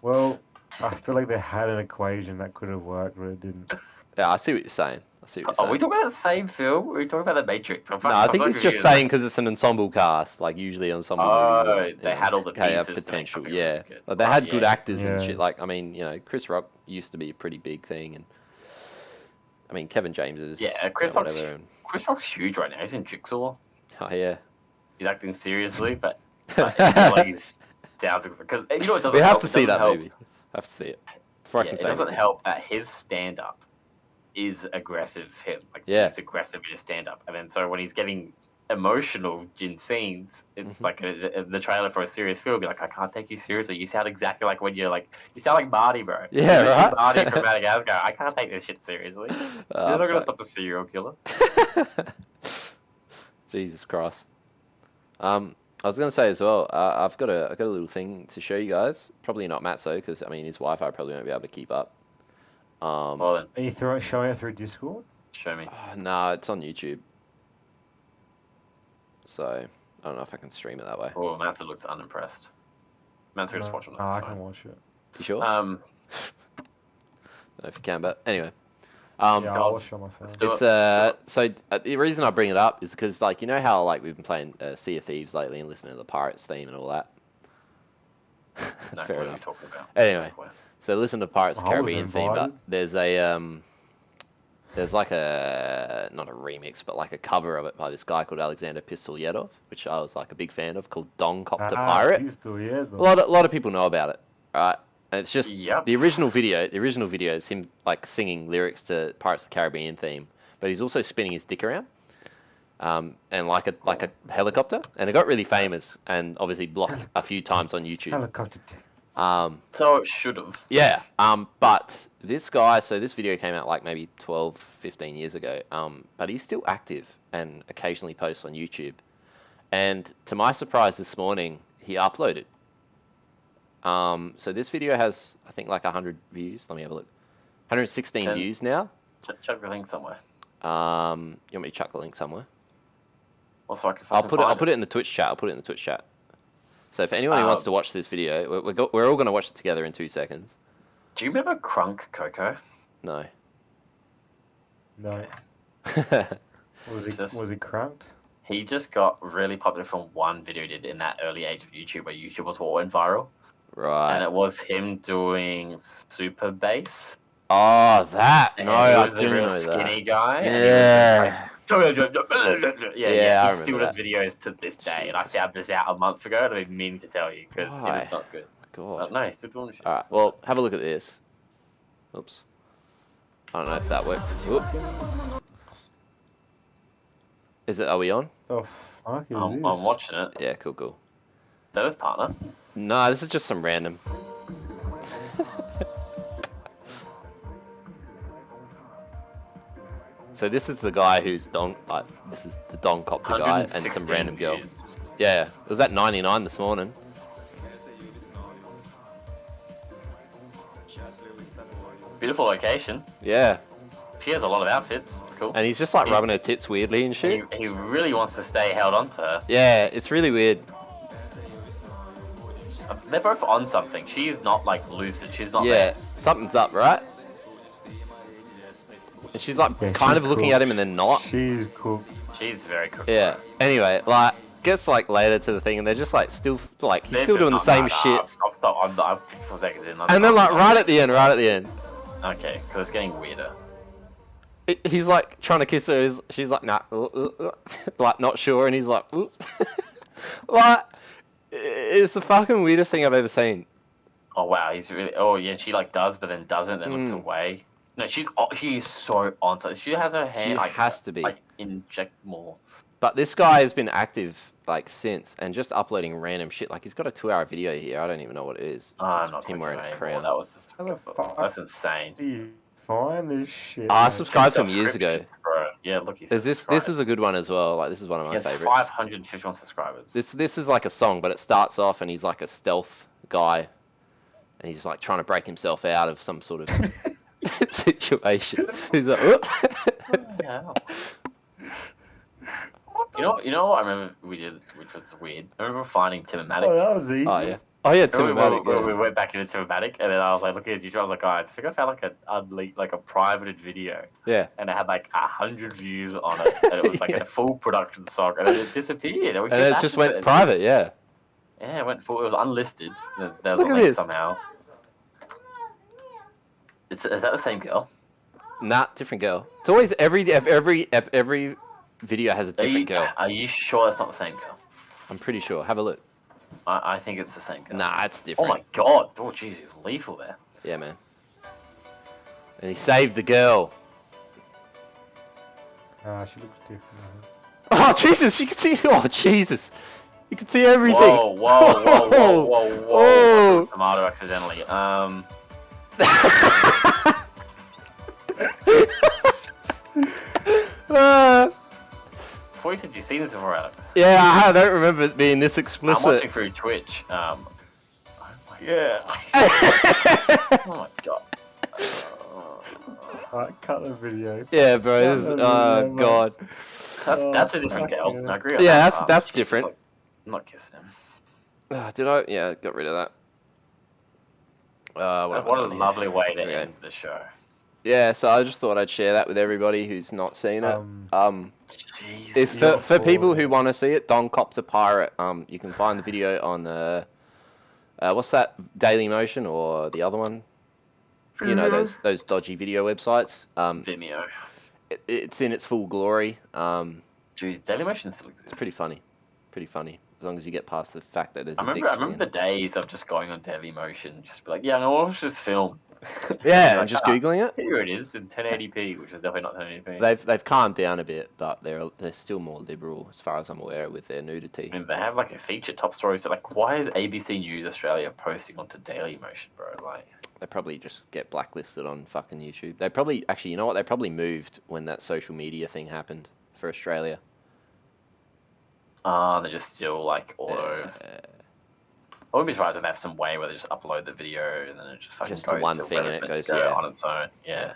Well, I feel like they had an equation that could have worked, but it didn't. Yeah, I see what you're saying. I see what you're Are we saying. talking about the same film? Or are we talking about The Matrix? No, I think he's just saying because it's an ensemble cast. Like usually ensemble movies. Oh, are, you they know, had all the have pieces to make potential. something Yeah, really good. like they Right, had good yeah. actors and Yeah. shit. Like I mean, Chris Rock used to be a pretty big thing, and I mean Kevin James is. Yeah, Chris you know, Rock's, whatever. And, Chris Rock's huge right now. He's in Jigsaw. oh yeah. He's acting seriously, but like he's down because you know what doesn't We have help? to It see doesn't that help. movie. I have to see it. Before I Yeah, can it say doesn't anything. help that his stand-up is aggressive. Him, like Yeah. he's aggressive in his stand-up, and then so when he's getting emotional in scenes, it's Mhm. like the trailer for a serious film. Be like, I can't take you seriously. You sound exactly like when you're like, you sound like Marty, bro. Yeah, You're right? Marty from Madagascar. I can't take this shit seriously. You're not gonna fuck. stop a serial killer. Jesus Christ. I was gonna say as well. I've got a little thing to show you guys. Probably not Matt so, because I mean his Wi-Fi probably won't be able to keep up. Well then, Are you showing it through Discord? show me. No, it's on YouTube. So I don't know if I can stream it that way. Oh, Matt looks unimpressed. Matt's gonna just watch on his I phone. can watch it. You sure? Um, Don't know if you can, but anyway. Yeah, I'll God, watch it on my phone. let's do It's it. so the reason I bring it up is because like you know how like we've been playing Sea of Thieves lately and listening to the Pirates theme and all that. No, Fair what are you enough. talking about? Anyway. No, So listen to Pirates of the I was Caribbean theme, but invited. there's like a not a remix, but like a cover of it by this guy called Alexander Pistoletov, which I was like a big fan of, called Don Copter Pirate. Pistol, yeah, A lot of people know about it, right? And it's just Yep. the original video. The original video is him like singing lyrics to Pirates of the Caribbean theme, but he's also spinning his dick around, and like a helicopter, and it got really famous and obviously blocked a few times on YouTube. Helicopter. So it should have. Yeah, but this guy, so this video came out like maybe 12, 15 years ago, but he's still active and occasionally posts on YouTube. And to my surprise this morning, he uploaded. So this video has, I think, like 100 views. Let me have a look. 116 Ten. views now. Chuck the link somewhere. You want me to chuck the link somewhere? Also, I can I'll fucking put it in the Twitch chat. So for anyone who wants to watch this video, we're all going to watch it together in 2 seconds. Do you remember Crunk Coco? No. No. Was Just- he cranked? He just got really popular from one video he did in that early age of YouTube, where YouTube was what went viral, and Right. it was him doing super bass. Oh, that. And No, he I was a do real know skinny that. guy. and he was Yeah. just like, Yeah, yeah. I He still remember does videos to this day, and I found this out a month ago, and I've been meaning to tell you because it Why? was not good. God. But no, he's still doing shit. Alright, well, have a look at this. Oops. I don't know if that worked. Oop. Are we on? Oh, fuck is I'm this? watching it. Yeah, cool. Is that his partner? No, this is just some random. So this is the guy who's this is the Don Copter guy and some 116 random girl. views. Yeah, it was at 99 this morning. Beautiful location. Yeah, She has a lot of outfits. It's cool. and he's just like rubbing her tits weirdly and shit. He really wants to stay held on to her. Yeah, it's really weird. They're both on something. She's not like lucid. She's not Yeah, there. something's up, right? And she's like Yeah, kind she's of looking cool. at him and then not. She's cooked. She's very cooked. Yeah. Anyway, like gets like later to the thing and they're just like still like he's This still is doing the not- same no, shit. Stop. I'm 4 seconds in. And then like right at the end. Okay, because it's getting weirder. he's like trying to kiss her. She's like, nah, like not sure, and he's like, like, it's the fucking weirdest thing I've ever seen. Oh wow, he's really. Oh yeah, she like does, but then doesn't, then looks away. No, she is so on. So she has her hand. She like, has to be. Like inject more. But this guy has been active like since, and just uploading random shit. Like he's got a 2-hour video here. I don't even know what it is. I'm not him him wearing a anymore. crown. That was just. How the fuck That's insane. do you find this shit? I mate? subscribed to him years ago. Subscriptions, bro. Yeah, look, he's There's this is a good one as well. Like this is one of he my has favorites. 551 subscribers. This is like a song, but it starts off and he's like a stealth guy, and he's like trying to break himself out of some sort of situation. He's like, Yeah. You know what I remember we did, which was weird. I remember finding Timmatic. Oh, that was easy. oh yeah, oh yeah, Timmatic. We went back into Timmatic, and then I was like, look at his YouTube. I was like, guys, I think I found like a privated video, Yeah, and it had like 100 views on it, and it was like Yeah. a full production song, and then it disappeared. and it just went private. Yeah. Yeah, it went full. It was unlisted. There was Look a at link this. somehow. Is that the same girl? Nah, different girl. It's always every video has a different girl. Are you sure it's not the same girl? I'm pretty sure. Have a look. I think it's the same girl. Nah, it's Oh different. my god! Oh jeez, he was lethal there. Yeah, man. And he saved the girl. She looks different. Oh Jesus! You can see. Oh Jesus! You can see everything. Whoa, whoa, whoa, whoa, whoa, whoa! Whoa. Tomato accidentally. Before you said you've seen this before, Alex. Yeah, I don't remember it being this I'm explicit. watching through Twitch. Oh Yeah. my god. Alright, cut the video. Yeah, bro. Yeah, This is, no, oh no, no, god. That's a different girl. fuck yeah. I agree on Yeah, that. that's She's different. like, I'm not kissing him. Did I? Yeah, got rid of that. What have I What a done here? lovely way to Okay. end the show. Yeah, so I just thought I'd share that with everybody who's not seen it. Jeez. If you're for people forward. who want to see it, Don Copter Pirate. You can find the video on what's that, Daily Motion or the other one? You know those dodgy video websites. Vimeo. It's in its full glory. Dude, Dailymotion still exists. It's pretty funny. Pretty funny. As long as you get past the fact that there's I a remember dick the days of just going on Dailymotion, just be like, yeah, no, watch this film. Yeah, Like, and just "Ah, googling it. Here it is in 1080p, which is definitely not 1080p. They've calmed down a bit, but they're still more liberal, as far as I'm aware, with their nudity. I mean, they have like a feature top stories. So like, why is ABC News Australia posting onto Dailymotion, bro? Like, They probably just get blacklisted on fucking YouTube. They probably, actually, you know what? They probably moved when that social media thing happened for Australia. they're just still like auto. I wouldn't be surprised if they have some way where they just upload the video and then it just fucking Just goes one to thing where and it's it meant goes, to go yeah. on its own. Yeah.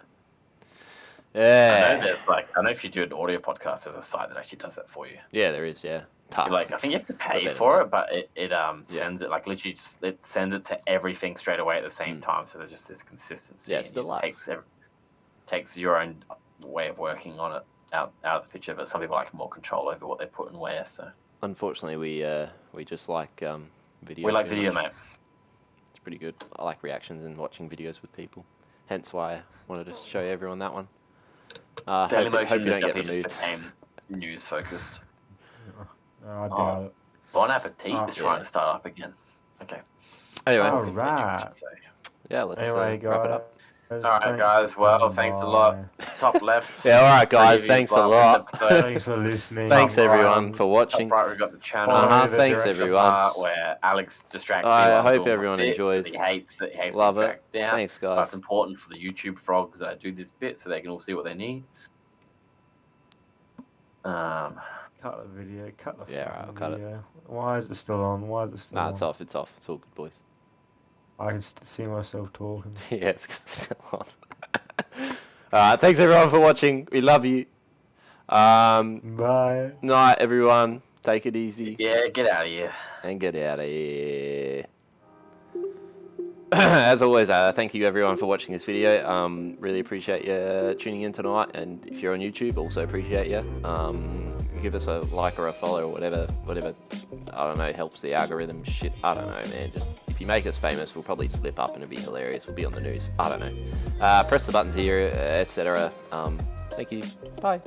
I know Yeah. there's like, I know if you do an audio podcast, there's a site that actually does that for you. Yeah, there is, yeah. Like, I think you have to pay better for than it, but it sends it like literally just, it sends it to everything straight away at the same time. So there's just this consistency. Yeah, and it's it just takes your own way of working on it out of the picture. But some people like more control over what they put and where. So Unfortunately, we just like video. we like too video, much. mate. It's pretty good. I like reactions and watching videos with people. Hence why I wanted to show everyone that one. Hope you Dailymotion don't get definitely removed. just became news focused. I doubt it. Bon Appetit Oh, is trying yeah. to start up again. Okay. Anyway, Oh, Continue, I should right. say. yeah, let's Anyway, wrap it guys. up. All right, guys. Well, thanks a lot. Top left. Yeah, all right, guys. previews Thanks a last lot. episode. Thanks for listening. Thanks Top right, everyone for watching. Top right, we've got the channel. Uh-huh, Thanks, This is the everyone. part where Alex distracts me. I while I'm hope doing my everyone bit, enjoys. He hates Love being it. tracked down. Thanks, But guys. it's important for the YouTube frogs that I do this bit so they can all see what they need. Cut the video. Cut the Yeah, right, I'll cut it. video. Why is it still on? Why is it still Nah, on? it's off. It's off. It's all good, boys. I can see myself talking. Yeah, it's 'cause it's still on. Alright, thanks everyone for watching. We love you. Bye. Night, everyone. Take it easy Yeah, get out of here. and get out of here. As always, thank you everyone for watching this video. Really appreciate you tuning in tonight, and if you're on YouTube, also appreciate you. Give us a like or a follow or whatever, I don't know, helps the algorithm shit. I don't know, man. Just if you make us famous, we'll probably slip up and it'll be hilarious. We'll be on the news. I don't know. Press the buttons here, etc. Thank you. Bye.